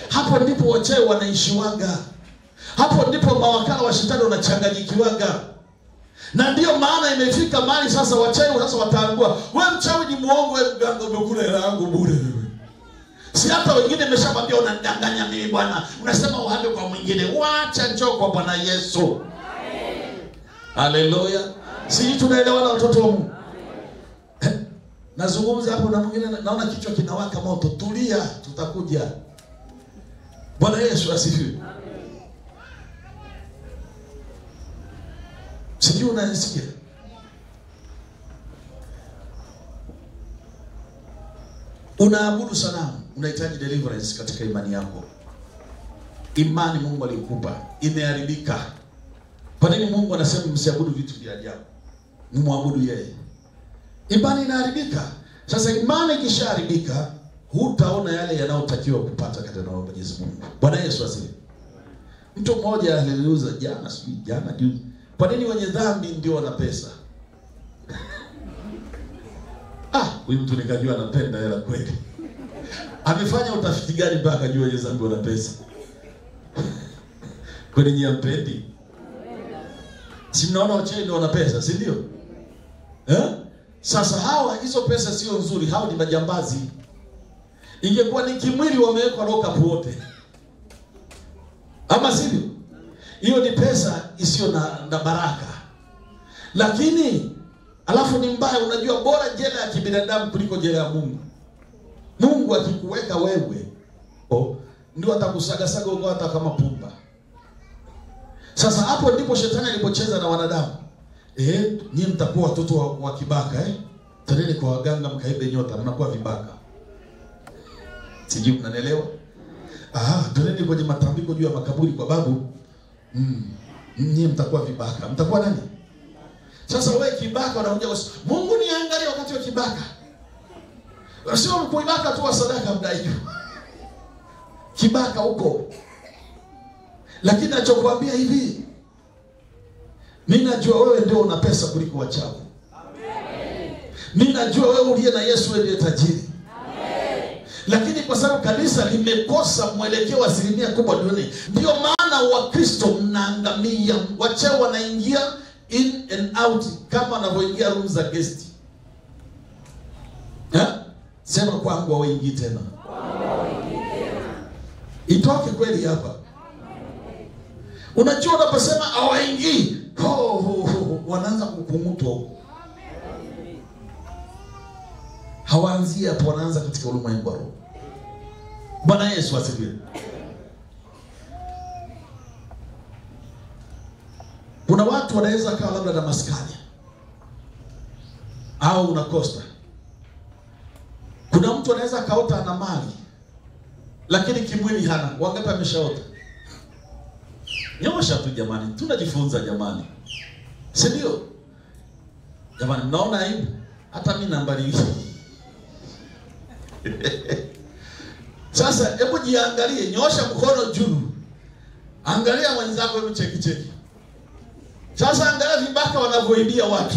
Hapo ndipo wacheo wanaishiwaga. Hapo ndipo mawakala wa shetani wanachanganyikiwaga. Na ndio maana imefika mahali sasa wachawi sasa wataangua, wewe mchawi ni muongo, wewe mganga umekula hela yangu bure wewe. Si hata wengine nimeshamwambia unadanganya mimi bwana. Unasema uhame kwa mwingine. Waacha njoo kwa Bwana Yesu. Amen. Haleluya. Si tunaelewana watoto wa Mungu? Nazungumza hapo na mwingine naona kichwa kinawaka moto. Tulia, tutakuja. Bwana Yesu asifiwe. Amen. Sijui unanisikia? Unaabudu sanamu, unahitaji deliverance katika imani yako. Imani Mungu alikupa imeharibika. Kwa nini Mungu anasema msiabudu vitu vya ajabu? Muabudu yeye. Imani inaharibika. Sasa imani ikishaharibika, hutaona yale yanayotakiwa kupata katika Mwenyezi Mungu. Bwana Yesu asifiwe. Mtu mmoja aliuliza jana juzi, kwa nini wenye dhambi ndio wana pesa? Huyu mtu nikajua anapenda hela kweli. Amefanya utafiti gani mpaka akajua wenye dhambi wana pesa? Kwani nyinyi hampendi? Si mnaona wachawi ndio wana pesa, si ndio? Sasa hawa hizo pesa sio nzuri, hao ni majambazi. Ingekuwa ni kimwili wamewekwa lock up wote. Ama sivyo? Hiyo ni pesa isiyo na baraka. Lakini alafu ni mbaya, unajua bora jela ya kibinadamu kuliko jela ya Mungu. Mungu akikuweka wewe, ndio atakusaga ugo hata kama pumba. Sasa hapo ndipo shetani alipocheza na wanadamu. Nyinyi mtakuwa watoto wa kibaka Tendeni kwa waganga mkaibe nyota, mnakuwa vibaka. Sijui mnanielewa? Tendeni kwenye matambiko juu ya makaburi kwa babu. Nyinyi mtakuwa vibaka. Mtakuwa nani? Sasa wewe kibaka unakuja Mungu niangalie wakati wa kibaka. Sio kuibaka tu wa sadaka mdai. Kibaka huko. Lakini nachokuambia hivi, mimi najua wewe ndio una pesa kuliko wachawi. Amen. Mimi najua wewe uliye na Yesu wewe ndiye tajiri. Amen. Lakini kwa sababu kanisa limekosa mwelekeo wa asilimia kubwa duniani, ndio maana Wakristo mnaangamia. Wachawi wanaingia in and out kama wanavyoingia room za guest. Sema kwangu waingii tena. Itoke kweli hapa. Unajua unaposema hawaingii, wanaanza kukung'utwa huko. Hawaanzia hapo, wanaanza katika ulimwengu wa roho. Bwana Yesu asifiwe. Kuna watu wanaweza kawa labda na maskani au una Costa. Kuna mtu anaweza kaota ana mali lakini kimwili hana. Wangapi ameshaota? Nyosha tu jamani, tunajifunza jamani. Si ndio? Jamani, mnaona aibu? Hata mimi nambari Sasa hebu jiangalie, nyosha mkono juu. Angalia mwenzako, hebu cheki. Sasa angalia vibaka wanavyoibia watu.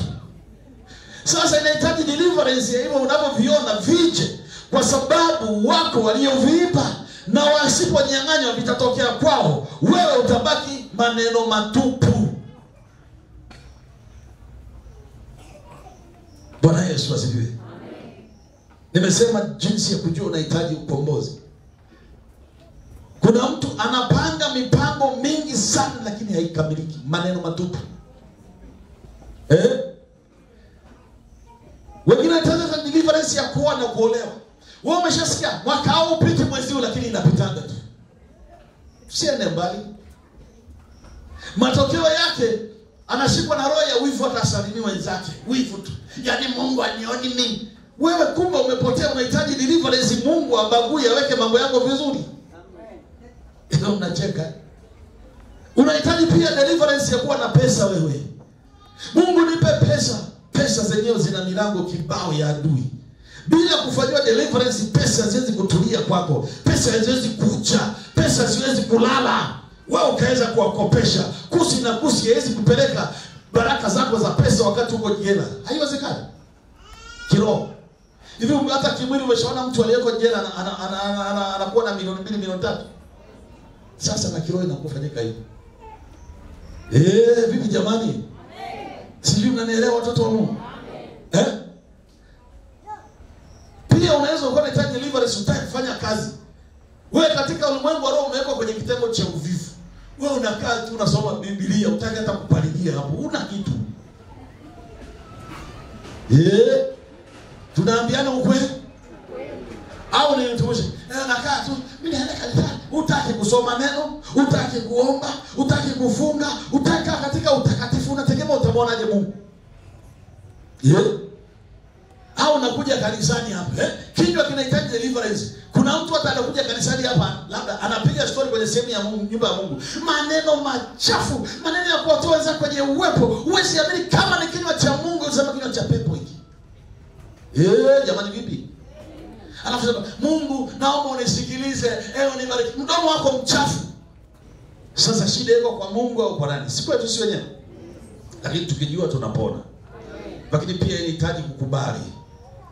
Sasa inahitaji deliverance ya hivyo unavyoviona vije, kwa sababu wako walioviiba, na wasiponyang'anywa vitatokea kwao. Wewe utabaki maneno matupu. Bwana Yesu asifiwe. Nimesema jinsi ya kujua unahitaji ukombozi. Kuna mtu anapanga mipango mingi sana lakini haikamiliki, maneno matupu. Wengine wanataka deliverance ya kuoa na kuolewa. Wewe umeshasikia mwaka huu upite mwezi huu, lakini inapitanga tu. Usiende mbali. Matokeo yake anashikwa na roho ya wivu, atasalimia wenzake. Wivu tu. Yaani Mungu anioni mimi. Wewe kumbe umepotea, unahitaji deliverance. Mungu abague, aweke mambo yako vizuri. Amen. Unacheka. Unahitaji pia deliverance ya kuwa na pesa wewe. Mungu nipe pesa. Pesa zenyewe zina milango kibao ya adui. Bila kufanywa deliverance, pesa haziwezi kutulia kwako. Pesa haziwezi kuja. Pesa haziwezi kulala. Wewe ukaweza kuwakopesha. Kusi na kusi haiwezi kupeleka baraka zako za pesa wakati uko jela. Haiwezekani. Kiroho. Hivi hata kimwili umeshaona mtu aliyeko jela anakuwa na milioni 2, milioni 3. Sasa na kiroho inakufanyika hivi. Vipi jamani? Sijui mnanielewa watoto wa Mungu? Pia unaweza ukawa unahitaji deliverance, unataka kufanya kazi. Wewe katika ulimwengu wa roho umewekwa kwenye kitengo cha uvivu. Wewe unakaa tu unasoma Biblia, unataka hata kupalilia hapo. Una kitu. Tunaambiana ukweli? Au ni mtumishi? Nakaa tu, mimi naenda kanisani. Utaki kusoma neno, utaki kuomba, utaki kufunga, utaki katika utakatifu, unategemea utamwonaje Mungu? Au unakuja kanisani hapa, kinywa kinahitaji deliverance. Kuna mtu hata anakuja kanisani hapa, labda anapiga story kwenye sehemu ya Mungu, nyumba ya Mungu. Maneno machafu, maneno ya kuwatoa wenzako kwenye uwepo. Huwezi amini kama ni kinywa cha Mungu, unasema kinywa cha pepo hiki. Jamani vipi? Alafu sema, Mungu naomba unisikilize, unibariki. Mdomo wako mchafu. Sasa shida iko kwa Mungu au kwa nani? Si kwetu si wenyewe. Lakini tukijua tunapona. Lakini pia inahitaji kukubali.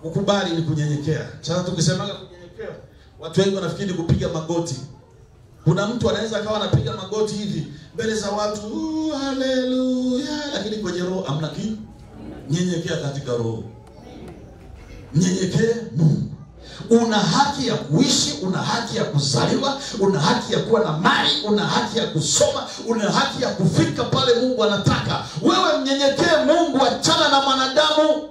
Kukubali ni kunyenyekea. Sasa tukisemaga kunyenyekea, watu wengi wanafikiri kupiga magoti. Kuna mtu anaweza akawa anapiga magoti hivi mbele za watu, haleluya, lakini kwenye roho hamna kitu. Nyenyekea katika roho. Nyenyekea Mungu. Una haki ya kuishi, una haki ya kuzaliwa, una haki ya kuwa na mali, una haki ya kusoma, una haki ya kufika pale Mungu anataka. Wewe mnyenyekee Mungu, achana na mwanadamu.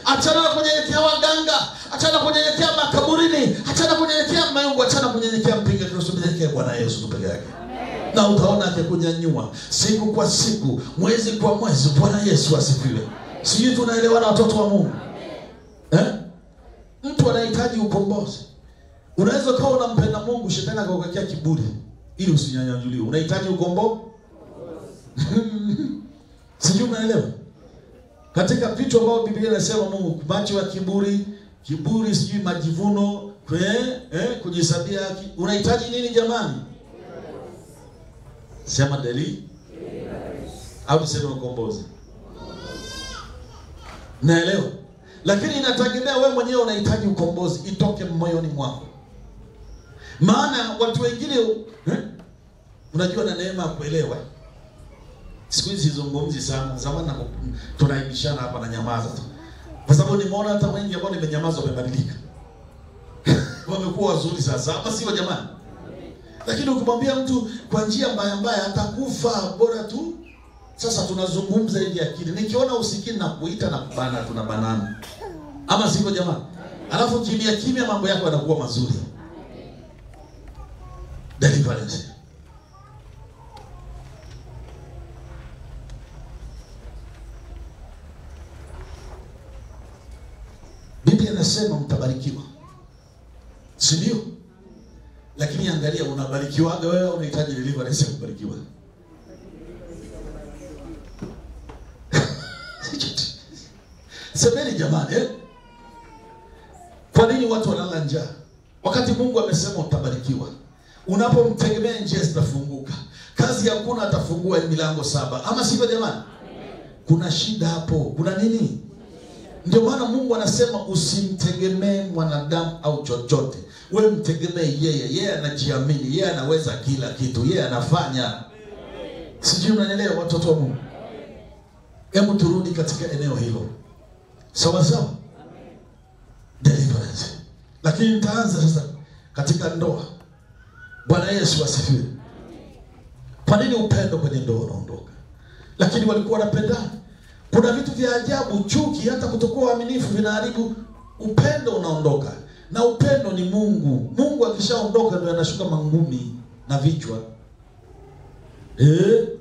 Achana na kunyenyekea waganga, achana na kunyenyekea makaburini, achana na kunyenyekea Mungu, achana na kunyenyekea mpinga Kristo, mnyenyekee Bwana Yesu tu peke yake. Amen. Na utaona akikunyanyua siku kwa siku, mwezi kwa mwezi. Bwana Yesu asifiwe. Sisi tunaelewana watoto wa Mungu? Mtu anahitaji ukombozi. Unaweza kuwa unampenda Mungu, shetani akakuwekea kiburi ili usinyanyuliwe. Unahitaji ukombozi. Sijui unaelewa? Katika vitu ambavyo Biblia inasema Mungu, macho ya kiburi, sijui majivuno, kujisabia haki. Unahitaji nini jamani? Sema au tuseme ukombozi. Naelewa. Lakini inategemea wewe mwenyewe unahitaji ukombozi itoke moyoni mwako. Maana watu wengine unajua na neema ya kuelewa. Siku hizi zungumzi sana. Zamani tunaibishana hapa na nyamaza tu. Kwa sababu nimeona hata wengi ambao nimenyamaza wamebadilika. Wamekuwa wazuri sasa. Hapa sio jamani. Lakini ukimwambia mtu kwa njia mbaya atakufa, bora tu. Sasa tunazungumza ili akili. Nikiona usikini na kuita na kubana, tunabanana. Ama siko jamani? Alafu kimya mambo yako yanakuwa mazuri. Deliverance. Biblia inasema mtabarikiwa. Si ndio? Lakini angalia, unabarikiwaga wewe, unahitaji deliverance ya kubarikiwa. Semeni jamani, Kwa nini watu wanalala njaa? Wakati Mungu amesema utabarikiwa. Unapomtegemea njia zitafunguka. Kazi hakuna atafungua milango 7. Ama sivyo jamani? Kuna shida hapo. Kuna nini? Ndio maana Mungu anasema usimtegemee mwanadamu au chochote. Wewe mtegemee yeye. Yeye anajiamini, yeye anaweza kila kitu, yeye anafanya. Sijui unanielewa watoto wa Mungu? Hebu turudi katika eneo hilo. Sawa sawa? Deliverance. Lakini nitaanza sasa katika ndoa. Bwana Yesu asifiwe. Kwa nini upendo kwenye ndoa unaondoka? Lakini walikuwa wanapendana. Kuna vitu vya ajabu, chuki, hata kutokuwa waaminifu vinaharibu upendo, unaondoka. Na upendo ni Mungu. Mungu akishaondoka ndio anashuka mangumi na vichwa.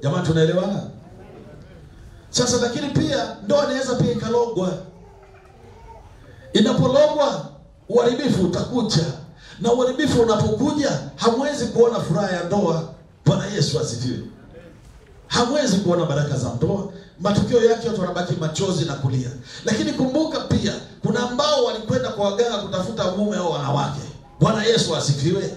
Jamani tunaelewana? Sasa lakini pia ndoa inaweza pia ikalogwa. Inapologwa uharibifu utakuja. Na uharibifu unapokuja hamwezi kuona furaha ya ndoa. Bwana Yesu asifiwe. Hamwezi kuona baraka za ndoa. Matokeo yake watu wanabaki machozi na kulia. Lakini kumbuka pia kuna ambao walikwenda kwa waganga kutafuta mume au wanawake. Bwana Yesu asifiwe.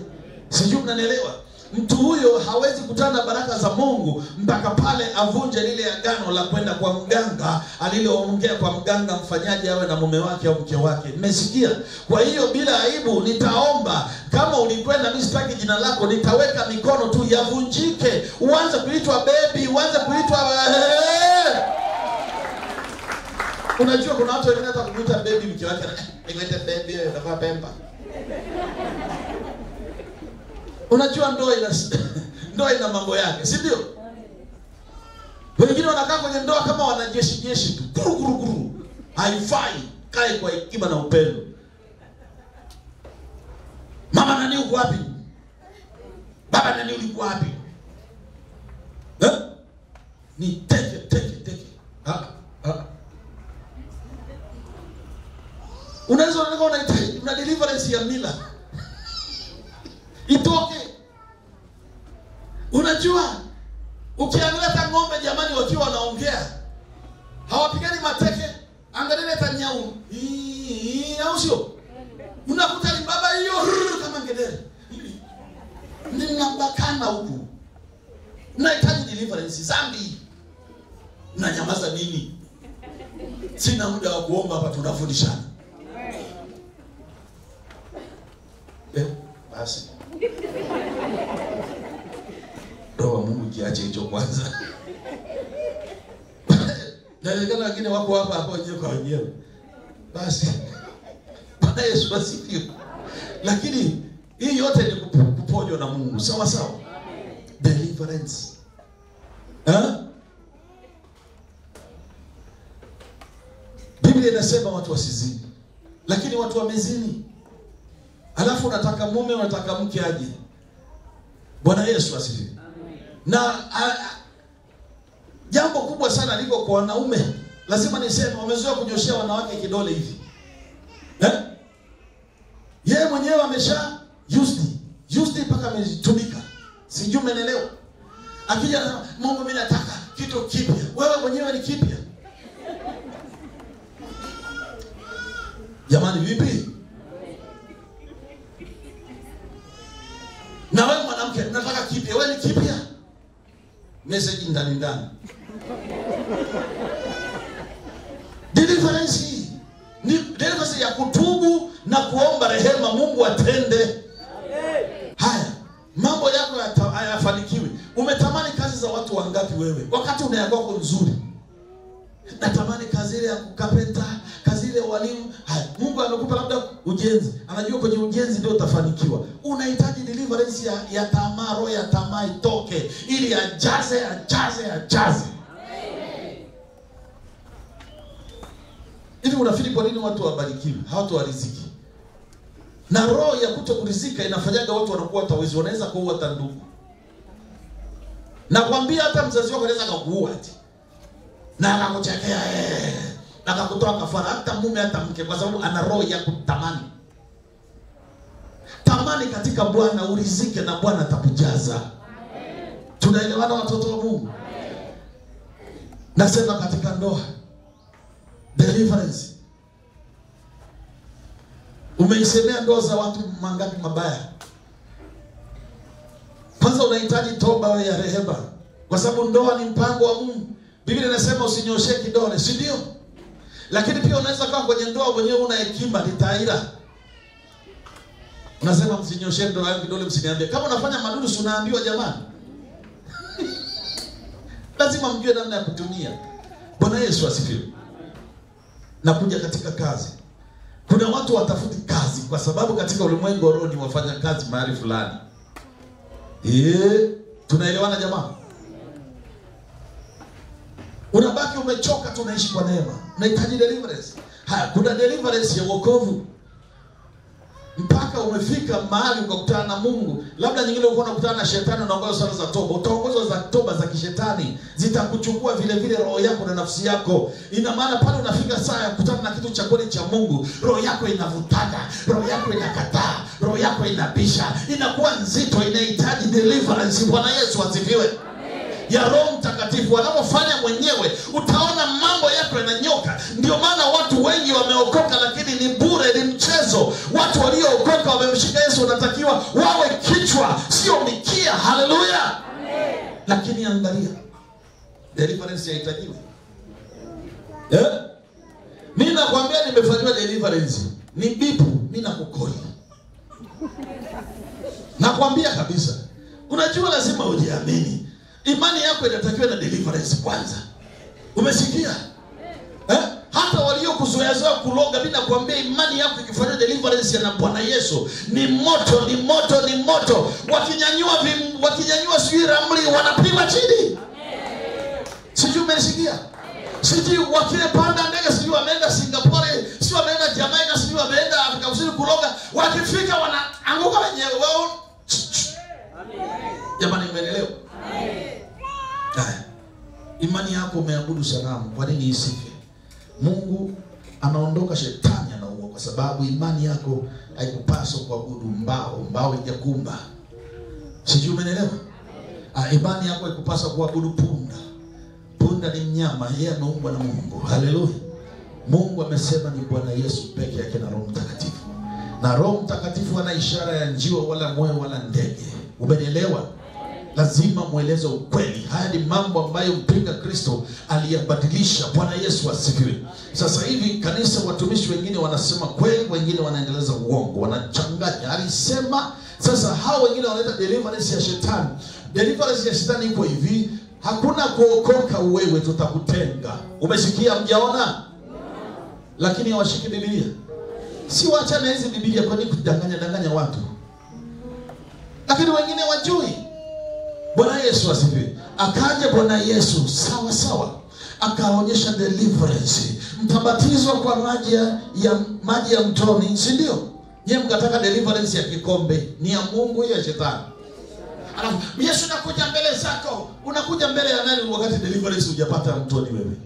Sijui mnanielewa. Mtu huyo hawezi kutana baraka za Mungu mpaka pale avunje lile agano la kwenda kwa mganga aliloongea kwa mganga mfanyaji awe na mume wake au mke wake. Mmesikia? Kwa hiyo bila aibu nitaomba kama ulikwenda, mimi sitaki jina lako, nitaweka mikono tu yavunjike. Uanze kuitwa baby, uanze kuitwa Unajua kuna watu wengine hata kumuita baby mke wake, nikwete baby wewe unafaa pemba. Unajua ndoa ina mambo yake, si ndio? Wengine wanakaa kwenye ndoa kama wanajeshi tu. Guru. Haifai, kae kwa hekima na upendo. Mama nani uko wapi? Baba nani ulikuwa wapi? Ni teke. Unaweza unahitaji una deliverance ya mila. Itoke. Unajua ukiangalia ng'ombe jamani wakiwa wanaongea hawapigani mateke, angalia hata nyau. Au sio? Unakuta ni baba hiyo kama ngedere. Ninabakana huku. Unahitaji deliverance zambi. Unanyamaza nini? Sina muda wa kuomba hapa, tunafundishana. Basi. Roho Mungu kiache hicho kwanza. Na wengine wako hapa wenyewe kwa wenyewe. Basi. Bwana Yesu asifiwe. Lakini hii yote ni kuponywa na Mungu. Sawa. Deliverance. Biblia inasema watu wasizini. Lakini watu wamezini. Alafu unataka mume, unataka mke aje. Bwana Yesu asifiwe. Na jambo kubwa sana liko kwa wanaume. Lazima niseme wamezoea kunyoshia wanawake kidole hivi. Yeye mwenyewe amesha used mpaka ametumika. Sijui umeelewa. Akija na Mungu mimi nataka kitu kipya. Wewe mwenyewe ni kipya. Jamani vipi? Na wewe mwanamke unataka kipya, wewe ni kipya. Message ndani. Deliverance ni deliverance ya kutubu na kuomba rehema Mungu atende. Haya, mambo yako hayafanikiwi. Umetamani kazi za watu wangapi wewe? Wakati unayakwako nzuri. Natamani kazi ile ya kukapenta, kazi ile walimu. Haya, Mungu amekupa labda ujenzi. Anajua kwenye ujenzi ndio utafanikiwa. Unahitaji deliverance ya tamaa, roho ya tamaa itoke ili ajaze. Hivi unafikiri kwa nini watu wabarikiwe? Hawatu wariziki. Na roho ya kutokurizika inafanyaga watu wanakuwa tawezi, wanaweza kuua hata ndugu. Nakwambia hata mzazi wako anaweza kukuua ati. Na akakuchekea na akakutoa kafara, hata mume hata mke, kwa sababu ana roho ya kutamani. Tamani katika Bwana urizike na Bwana atakujaza. Tunaelewana watoto wa Mungu? Nasema katika ndoa deliverance. Umeisemea ndoa za watu mangapi mabaya? Kwanza unahitaji toba ya rehema, kwa sababu ndoa ni mpango wa Mungu. Biblia inasema usinyoshe kidole, si ndio? Lakini pia unaweza kaa kwenye ndoa mwenyewe una hekima, ni taira. Unasema msinyoshe ndoa yangu kidole, msiniambie. Kama unafanya madudu unaambiwa jamani. Lazima mjue namna ya kutumia. Bwana Yesu asifiwe. Na kuja katika kazi. Kuna watu watafuti kazi kwa sababu katika ulimwengu wa roho ni wafanya kazi mahali fulani. Tunaelewana jamaa? Unabaki umechoka, tunaishi kwa neema. Unahitaji deliverance. Haya, kuna deliverance ya wokovu. Mpaka umefika mahali ukakutana na Mungu. Labda nyingine uko unakutana na shetani, unaongoza sala za toba. Utaongozwa za toba za kishetani, zitakuchukua vile roho yako na nafsi yako. Ina maana pale unafika saa ya kukutana na kitu cha kweli cha Mungu, roho yako inavutana, roho yako inakataa, roho yako inabisha, inakuwa nzito, inahitaji deliverance. Bwana Yesu asifiwe. Ya Roho Mtakatifu wanapofanya mwenyewe, utaona mambo yako yananyoka. Ndio maana watu wengi wameokoka lakini ni bure, ni mchezo. Watu waliookoka wamemshika Yesu wanatakiwa wawe kichwa, sio mikia. Haleluya. Lakini angalia, deliverance haitakiwi. Mimi nakwambia nimefanywa deliverance. Ni bipu, mimi nakukoi. Nakwambia kabisa. Unajua lazima ujiamini. Imani yako inatakiwa na deliverance kwanza. Umesikia? Hata waliokuzoea kuloga, mimi nakwambia imani yako ikifanya deliverance na Bwana Yesu ni moto, ni moto, ni moto. Wakinyanyua sijui ramli wanapigwa chini. Sijui umesikia? Sijui wakipanda ndege sijui wameenda Singapore, sijui wameenda Jamaica, sijui wameenda Afrika Kusini kuloga, wakifika wanaanguka wenyewe wao. Jamani, umeelewa? Haya. Imani yako umeabudu sanamu, kwa nini isife? Mungu anaondoka, shetani anaua, kwa sababu imani yako haikupaswa kuabudu mbao ingekumba. Sijui umeelewa? Imani yako haikupaswa kuabudu punda. Punda ni mnyama, yeye ameumbwa na Mungu. Haleluya. Mungu amesema ni Bwana Yesu peke yake na Roho Mtakatifu. Na Roho Mtakatifu ana ishara ya njiwa wala mwewe wala ndege. Umeelewa? Lazima mueleze ukweli. Haya ni mambo ambayo mpinga Kristo aliyabadilisha. Bwana Yesu asifiwe. Sasa hivi kanisa, watumishi wengine wanasema kweli, wengine wanaendeleza uongo, wanachanganya. Alisema sasa hao wengine wanaleta deliverance ya shetani. Deliverance ya shetani iko hivi: hakuna kuokoka wewe, tutakutenga. Umesikia? Mjaona? Lakini hawashiki Biblia. Si waachane hizi Biblia, kwa nini kudanganya watu? Lakini wengine wajui. Bwana Yesu asifiwe. Akaja Bwana Yesu sawa akaonyesha deliverance. Mtabatizwa kwa maji ya mtoni, si ndio? Yeye mkataka deliverance ya kikombe, ni ya Mungu ya shetani. Alafu Yesu anakuja mbele zako. Unakuja mbele ya nani wakati deliverance hujapata mtoni wewe?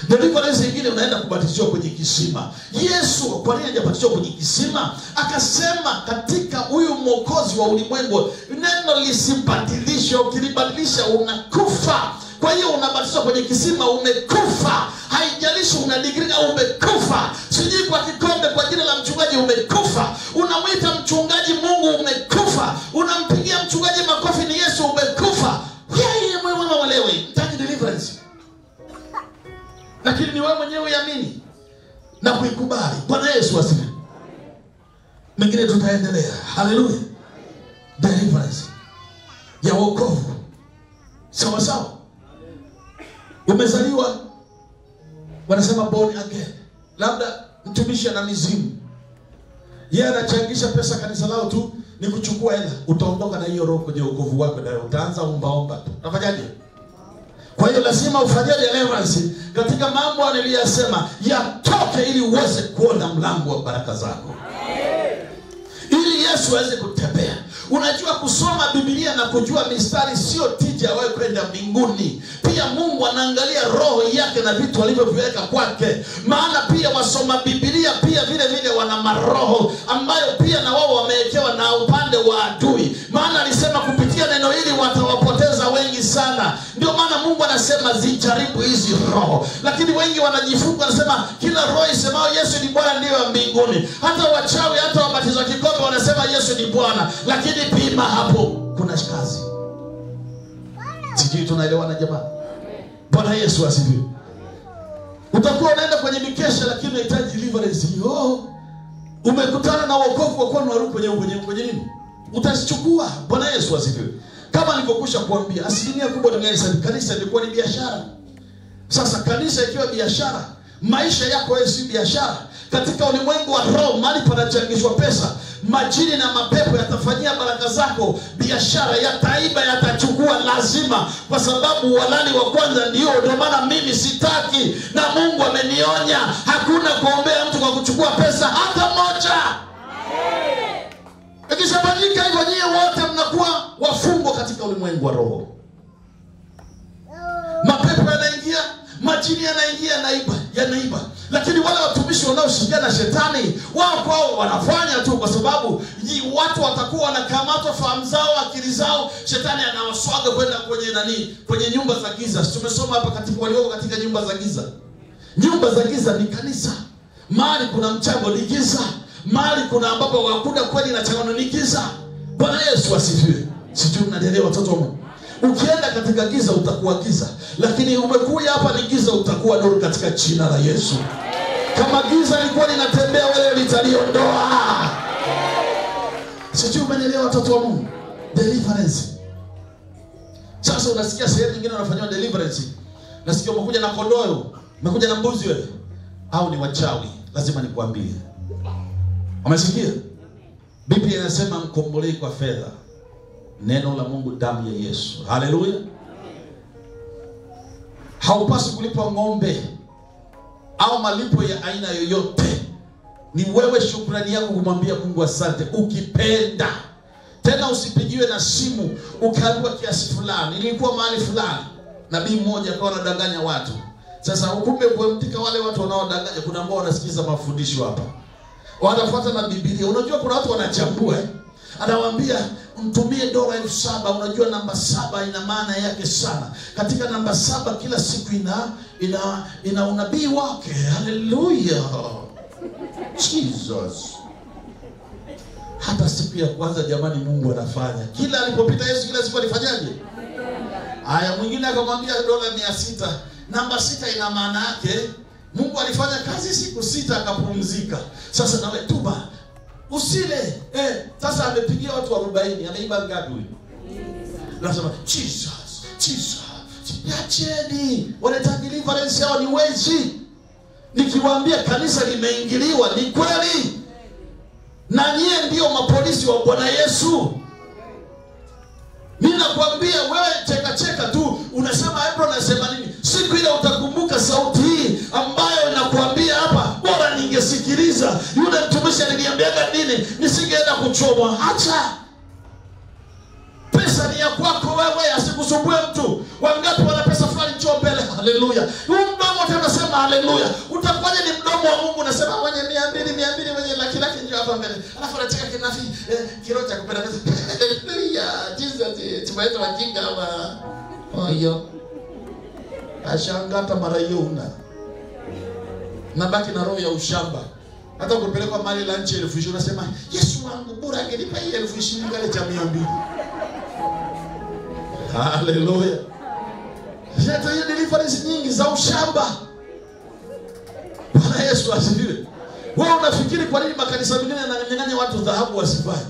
Deliverance nyingine unaenda kubatizwa kwenye kisima. Yesu kwa nini hajabatizwa kwenye kisima? Akasema katika huyu mwokozi wa ulimwengu neno lisibadilishwe, ukilibadilisha unakufa. Kwa hiyo unabatizwa kwenye kisima, umekufa. Haijalishi una degree au umekufa. Sijui kwa kikombe kwa jina la mchungaji umekufa. Unamwita mchungaji Mungu, umekufa. Unampigia mchungaji makofi ni Yesu, umekufa. Yeye mwenyewe mwelewe, mtaki deliverance. Lakini ni wewe mwenyewe uamini na kuikubali. Bwana Yesu asifiwe. Mengine tutaendelea. Haleluya. Deliverance ya wokovu. Sawa. Umezaliwa, wanasema born again. Labda mtumishi ana mizimu, yeye anachangisha pesa kanisa lao tu ni kuchukua hela. Utaondoka na hiyo roho kwenye wokovu wako, na utaanza omba tu. Unafanyaje? Kwa hiyo lazima ufanye deliverance katika mambo niliyosema yatoke, ili uweze kuona mlango wa baraka zako. Ili Yesu aweze kutembea. Unajua kusoma Biblia na kujua mistari sio tija wewe kwenda mbinguni. Pia Mungu anaangalia roho yake na vitu alivyoviweka kwake. Maana pia wasoma Biblia pia vile wana maroho ambayo pia na wao wamewekewa na upande wa adui. Maana alisema kupitia neno hili watawapoteza wengi sana. Ndio maana Mungu anasema zijaribu hizi roho. Lakini wengi wanajifunga, wanasema kila roho isemao Yesu ni Bwana ndio mbinguni. Hata wachawi, hata wabatizwa kikombe wanasema Yesu ni Bwana. Lakini pima hapo, kuna kazi. Sijui tunaelewana jamani? Bwana Yesu asifiwe. Utakuwa unaenda kwenye mikesha lakini unahitaji deliverance. Umekutana na wokovu kwa kuwa unaruka kwenye nini? Utachukua. Bwana Yesu asifiwe. Kama nilivyokusha kuambia, asilimia kubwa duniani kanisa ilikuwa ni biashara. Sasa kanisa ikiwa biashara, maisha yako wewe si biashara. Katika ulimwengu wa roho, mali panachangishwa pesa, majini na mapepo yatafanyia baraka zako biashara, yataiba, yatachukua lazima, kwa sababu walali wa kwanza ndio maana mimi sitaki, na Mungu amenionya hakuna kuombea mtu kwa kuchukua pesa hata moja. Ikishabadilika hivyo, nyie wote mnakuwa wafungwa katika ulimwengu wa roho. Mapepo yanaingia, majini yanaingia, yanaiba. Lakini wale watumishi wanaoshirikiana na shetani, wao kwao wanafanya tu, kwa sababu watu watakuwa wanakamatwa fahamu zao, akili zao. Shetani anawaswaga kwenda kwenye nyumba za giza. Tumesoma hapa katika walioko katika nyumba za giza. Nyumba za giza ni kanisa. Mahali kuna mchango ni giza. Mahali kuna ambapo hakuna kweli na chango ni giza. Bwana Yesu asifiwe. Sijui mnaelewa watoto wangu. Ukienda katika giza utakuwa giza, lakini umekuja hapa ni giza, utakuwa nuru katika jina la Yesu. Kama giza lilikuwa linatembea, wewe litaliondoa. Sijui umeelewa watoto wa Mungu? Deliverance. Sasa unasikia sehemu nyingine wanafanywa deliverance. Nasikia umekuja na kondoo. Umekuja na mbuzi wewe au ni wachawi? Lazima nikwambie. Umesikia? Biblia inasema mkombolee kwa fedha. Neno la Mungu damu ya Yesu. Haleluya. Haupaswi kulipa ng'ombe au malipo ya aina yoyote. Ni wewe shukrani yako kumwambia Mungu asante. Ukipenda tena usipigiwe na simu ukaambiwa kiasi fulani. Nilikuwa mahali fulani, nabii mmoja akawa anadanganya watu. Sasa hukumbe kuemtika wale watu wanaodanganya, kuna ambao wanasikiza mafundisho hapa, wanafuata na Biblia. Unajua kuna watu wanachambua anawaambia mtumie $7,000. Unajua namba 7 ina maana yake sana. Katika namba 7 kila siku ina unabii wake. Haleluya. Jesus. Hata siku ya kwanza jamani Mungu anafanya. Kila alipopita Yesu kila siku alifanyaje? Haya, mwingine akamwambia $600. Namba 6 ina maana yake Mungu alifanya kazi siku 6 akapumzika. Sasa nawe tuba usile. Sasa amepigia watu 40, ameiba ngapi huyu? Nasema Jesus. Yacheni. Wanataka deliverance yao ni wezi. Nikiwaambia kanisa limeingiliwa ni kweli. Na nyie ndio mapolisi wa Bwana Yesu. Mimi nakwambia wewe cheka tu, unasema Hebron anasema nini? Siku ile utakumbuka sauti hii ambayo nakwambia hapa, bora ningesikiliza. Yule mtumishi aliniambiaga nini? Nisingeenda kuchomwa. Acha. Pesa ni ya kwako wewe, asikusumbue mtu. Wangapi wana pesa fulani njoo mbele. Haleluya. Mdomo utasema haleluya. Utakuwaje ni mdomo wa Mungu unasema mwenye 200 mwenye laki njoo hapa mbele. Alafu anacheka kinafi kilo cha kupenda pesa. Haleluya. Jesus tumeita wajinga hapa. Oyo. Ashangata mara hiyo una. Nabaki na roho ya ushamba. Hata ukipelekwa mali la nchi 10,000 unasema Yesu wangu bora angenipa hii 10,000 ngale cha 200. Haleluya. Hata hiyo deliverance nyingi za ushamba. Bwana Yesu asifiwe. Wewe unafikiri kwa nini makanisa mengine yananyang'anya watu dhahabu wasifanye?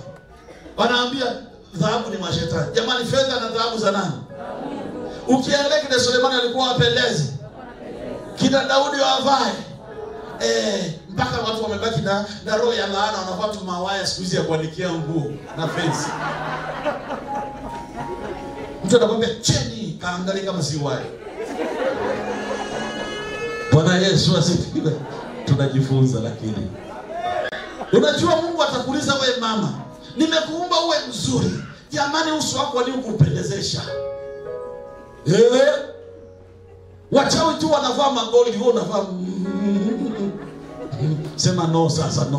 Wanaambia dhahabu ni mashetani. Jamani, fedha na dhahabu za nani? Ukiangalia kina Sulemani alikuwa wapendezi. Kina Daudi wavae. Mpaka watu wamebaki na roho ya laana, wanavaa tu mawaya siku hizi ya kuanikia nguo na fence. Mtu anakuambia cheni kaangalia kama si waya. Bwana Yesu asifiwe. Tunajifunza lakini. Unajua Mungu atakuuliza wewe mama, nimekuumba uwe mzuri. Jamani, uso wako ni ukupendezesha. Wachawi tu wanavaa magoli, wewe unavaa sema no sasa no.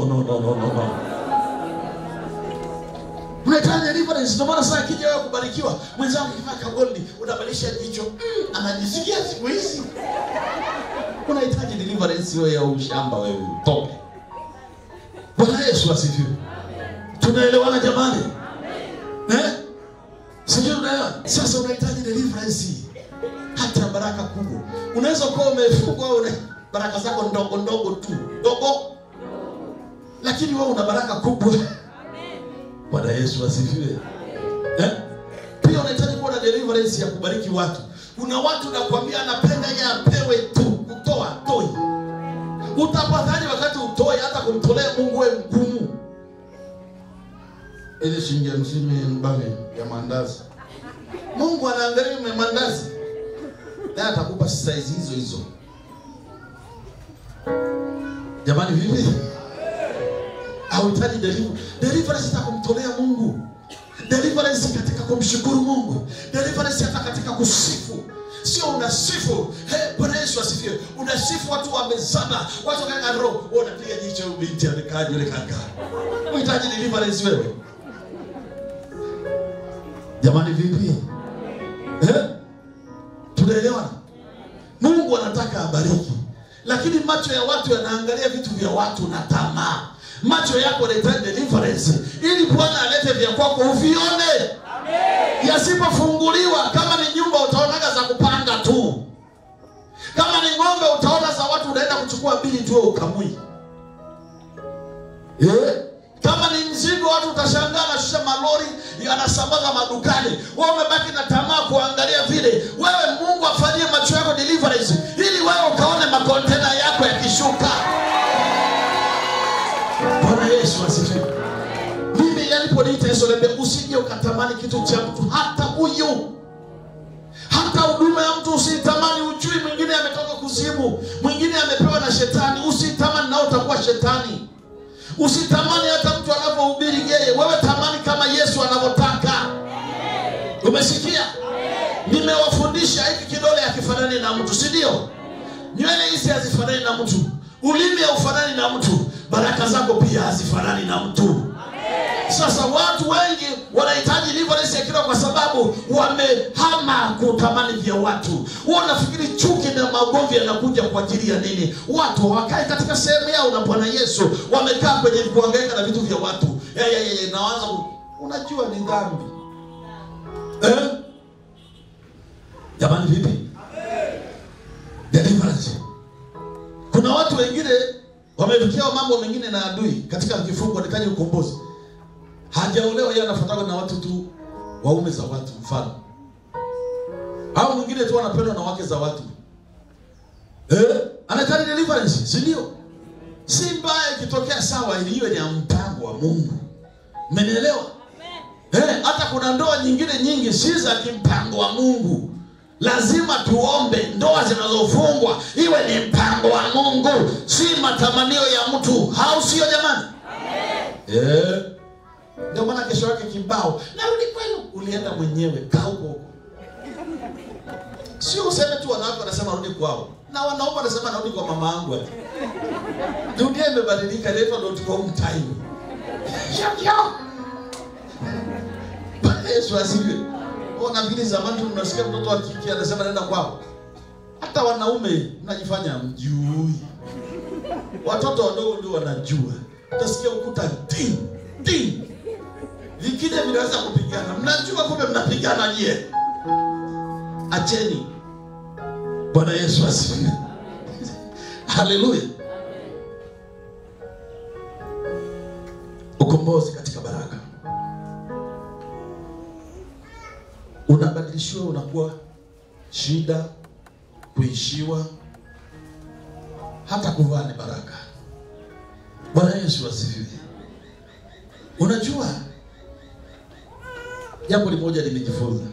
Unahitaji deliverance. Ndio maana sasa kija wewe kubarikiwa, mwenzangu kivaa gold unabadilisha jicho, anajisikia siku hizi. Unahitaji deliverance wewe ya ushamba wewe. Toke. Bwana Yesu asifiwe. Tunaelewana jamani? Amen. Sijui unaelewa? Sasa unahitaji deliverance. Hata baraka kubwa. Unaweza kuwa umefungwa wewe baraka zako ndogo tu. Ndogo. Lakini wewe una baraka kubwa. Bwana Yesu asifiwe. Pia unahitaji kuwa na deliverance ya kubariki watu. Kuna watu nakwambia anapenda yeye apewe tu, kutoa toi. Utapataje wakati utoe hata kumtolea Mungu wewe mgumu? Ile shilingi 50 mbame ya mandazi. Mungu anaangalia mandazi. Na atakupa size hizo. Jamani vipi? Hauhitaji deliverance hata kumtolea Mungu. Deliverance katika kumshukuru Mungu. Deliverance hata katika kusifu. Sio unasifu. Bwana Yesu asifiwe. Unasifu watu wamezama. Watu kanga roho. Unapiga jicho binti amekaje yule kaka. Unahitaji deliverance wewe. Jamani vipi? Tunaelewana? Mungu anataka abariki. Lakini macho ya watu yanaangalia vitu vya watu na tamaa. Macho yako yanahitaji deliverance ili Bwana alete vya kwako uvione. Amen. Yasipofunguliwa, kama ni nyumba utaonaga za kupanga tu. Kama ni ng'ombe utaona za watu unaenda kuchukua bili tu ukamui. Kama ni mzigo watu utashangaa na shusha malori yanasambaza madukani. Wewe umebaki na tamaa kuangalia vile. Wewe Mungu afanyie macho yako deliverance ili wewe ukaone kitu cha mtu, hata huyu. Hata huduma ya mtu usitamani, ujui mwingine ametoka kuzimu, mwingine amepewa na shetani, usitamani na utakuwa shetani. Usitamani hata mtu anapohubiri yeye, wewe tamani kama Yesu anavyotaka. Umesikia? Nimewafundisha hiki kidole hakifanani na mtu, si ndio? Nywele hizi hazifanani na mtu, ulimi haufanani na mtu, baraka zako pia hazifanani na mtu. Sasa watu wengi wanahitaji deliverance ya kiroho kwa sababu wamehama kutamani vya watu. Wao nafikiri chuki na magomvi yanakuja kwa ajili ya nini? Watu wakae katika sehemu yao na Bwana Yesu, wamekaa kwenye kuhangaika na vitu vya watu. Naanza unajua ni dhambi. Jamani vipi? Deliverance. Kuna watu wengine wamefikia mambo mengine na adui katika kifungo anahitaji ukombozi. Hajaolewa, yeye anafuatana na watu tu, waume za watu mfano. Au mwingine tu anapendwa na wake za watu. Anahitaji deliverance, si ndio? Si mbaya ikitokea, sawa, ili iwe ni mpango wa Mungu. Umenielewa? Hata kuna ndoa nyingine nyingi si za mpango wa Mungu. Lazima tuombe ndoa zinazofungwa iwe ni mpango wa Mungu, si matamanio ya mtu. Hao sio jamani? Ndio maana kesho yake kibao, narudi kwenu, ulienda mwenyewe, kaa huko. Sio useme tu wanawake wanasema rudi kwao, na wanaume wanasema narudi kwa mama yangu. Dunia imebadilika, inaitwa.com time. Bwana Yesu asifiwe. Ona vile zamani tunasikia mtoto wa kike anasema nenda kwao. Hata wanaume mnajifanya mjui. Watoto wadogo ndio wanajua. Utasikia ukuta ding ding. Vikide vinaweza kupigana. Mnajua kumbe mnapigana nyie. Acheni. Bwana Yesu asifiwe. Haleluya. Ukombozi katika baraka. Unabadilishiwa, unakuwa shida, kuishiwa, hata kuvaa ni baraka. Bwana Yesu asifiwe. Unajua jambo limoja nimejifunza,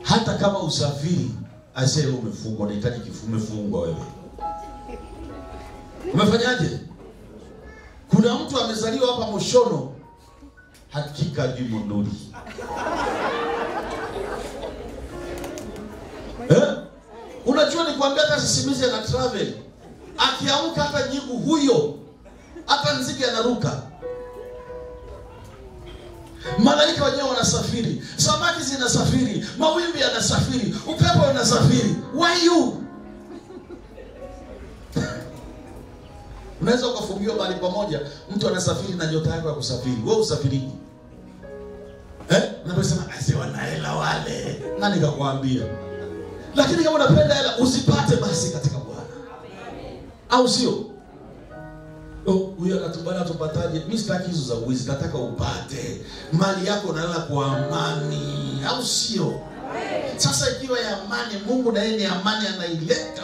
hata kama usafiri asema umefungwa, unahitaji umefungwa wewe. Umefanyaje? Kuna mtu amezaliwa hapa Moshono, hakika ni Monduli. Unajua nikwambia hata sisimizi ana travel. Akiamka hata jibu huyo, hata nzige anaruka. Malaika wenyewe wanasafiri, samaki zinasafiri, mawimbi yanasafiri, upepo unasafiri. Why you? Unaweza ukafungiwa mahali pamoja, mtu anasafiri na nyota yako ya kusafiri. Wewe usafiri. Unasema asiwa na hela wale. Nani kakwambia? Lakini kama unapenda hela usipate basi katika Bwana. Au sio? Huyu anatubana tupataje? Mimi sitaki hizo za uwizi, nataka upate mali yako na lala kwa amani. Au sio? Sasa ikiwa ya amani, Mungu na yeye ni amani, anaileta.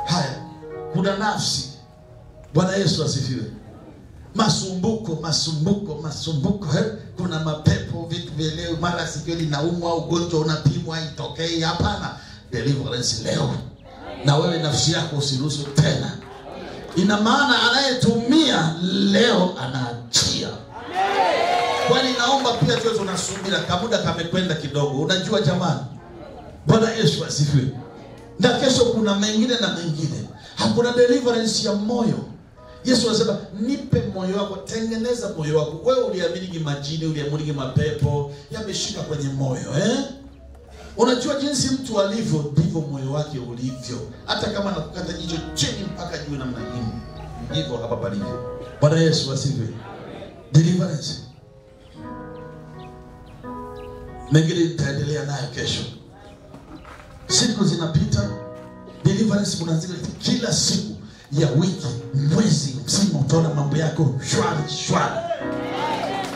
Haya, kuna nafsi. Bwana Yesu asifiwe. Masumbuko. Kuna mapepo, vitu vile, mara sikio linaumwa, ugonjwa unapimwa itokei. Hapana, deliverance leo. Na wewe nafsi yako usiruhusu tena. Ina maana anayetumia leo anaachia. Kwani naomba pia tuwe tunasubira, kamuda kamekwenda kidogo. Unajua jamani? Bwana Yesu asifiwe. Na kesho kuna mengine na mengine. Hakuna deliverance ya moyo. Yesu anasema nipe moyo wako, tengeneza moyo wako. Wewe uliamini majini, uliamini mapepo, yameshika kwenye moyo, Unajua jinsi mtu alivyo ndivyo moyo wake ulivyo. Hata kama anakukata jicho chini mpaka juu namna hii, ndivyo hapa palivyo. Bwana Yesu asifiwe. Deliverance. Mengine nitaendelea nayo kesho. Siku zinapita, deliverance kunaanzia kila siku ya wiki, mwezi mzima utaona mambo yako shwari.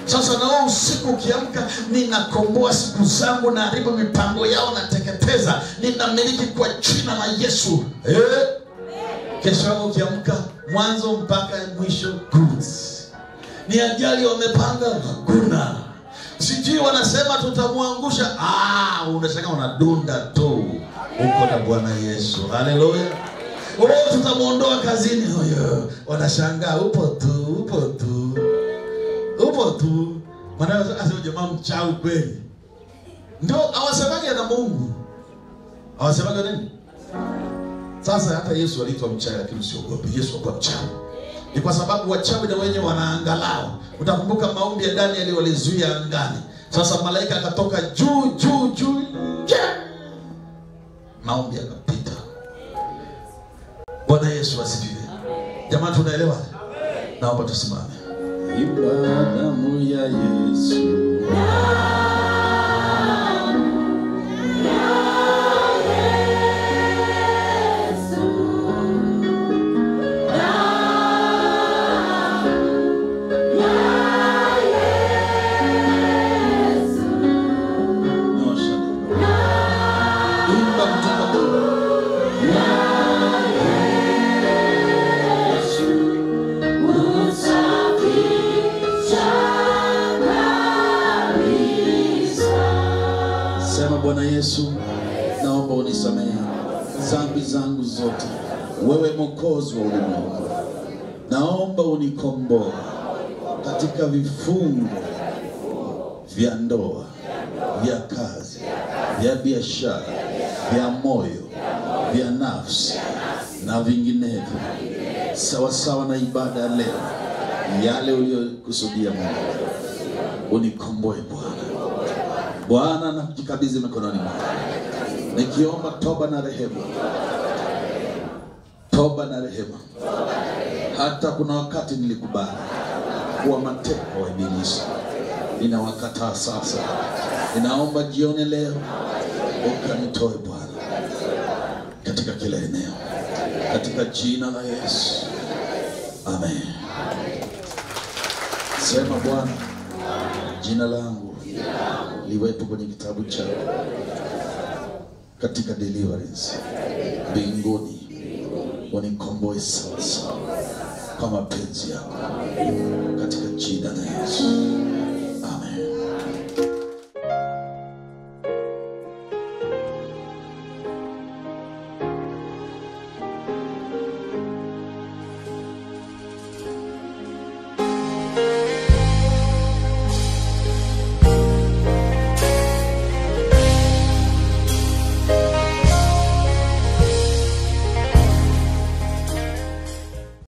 Sasa na wewe usiku ukiamka, ninakomboa siku zangu, na haribu mipango yao, na teketeza, ninamiliki kwa jina la Yesu. Kesho yako ukiamka, mwanzo mpaka mwisho good. Ni ajali wamepanga hakuna. Sijui wanasema tutamwangusha. Unashangaa unadunda tu. Uko na Bwana Yesu. Haleluya. Tutamuondoa kazini huyo. Wanashangaa upo tu. Maana asema jamaa mchawi kweli. Ndio hawasemaje na Mungu. Hawasemaje nini? Sasa hata Yesu aliitwa mchawi, lakini usiogope. Yesu alikuwa mchawi. Ni kwa sababu wachawi na wenyewe wanaangalau. Utakumbuka maombi ya Danieli walizuia angani. Sasa malaika akatoka juu. Maombi yakapita. Bwana Yesu asifiwe. Jamani tunaelewa? Naomba tusimame. Imba damu ya Yesu. Bwana Yesu, naomba unisamehe dhambi zangu zote. Wewe Mwokozi wa ulimwengu, naomba unikomboe katika vifungo vya ndoa, vya kazi, vya biashara, vya moyo, vya nafsi na vinginevyo, sawa sawa na ibada leo. Yale uliyokusudia Mungu, unikomboe Bwana, na kujikabidhi mikononi mwako, nikiomba toba na rehema. Hata kuna wakati nilikubali kuwa mateka wa ibilisi, ninawakataa sasa. Ninaomba jioni leo ukanitoe Bwana katika kila eneo, katika jina la Yesu, amen. Sema Bwana, jina langu liwepo kwenye kitabu chako katika deliverance mbinguni. Unikomboe sasa kwa mapenzi yako katika jina la Yesu.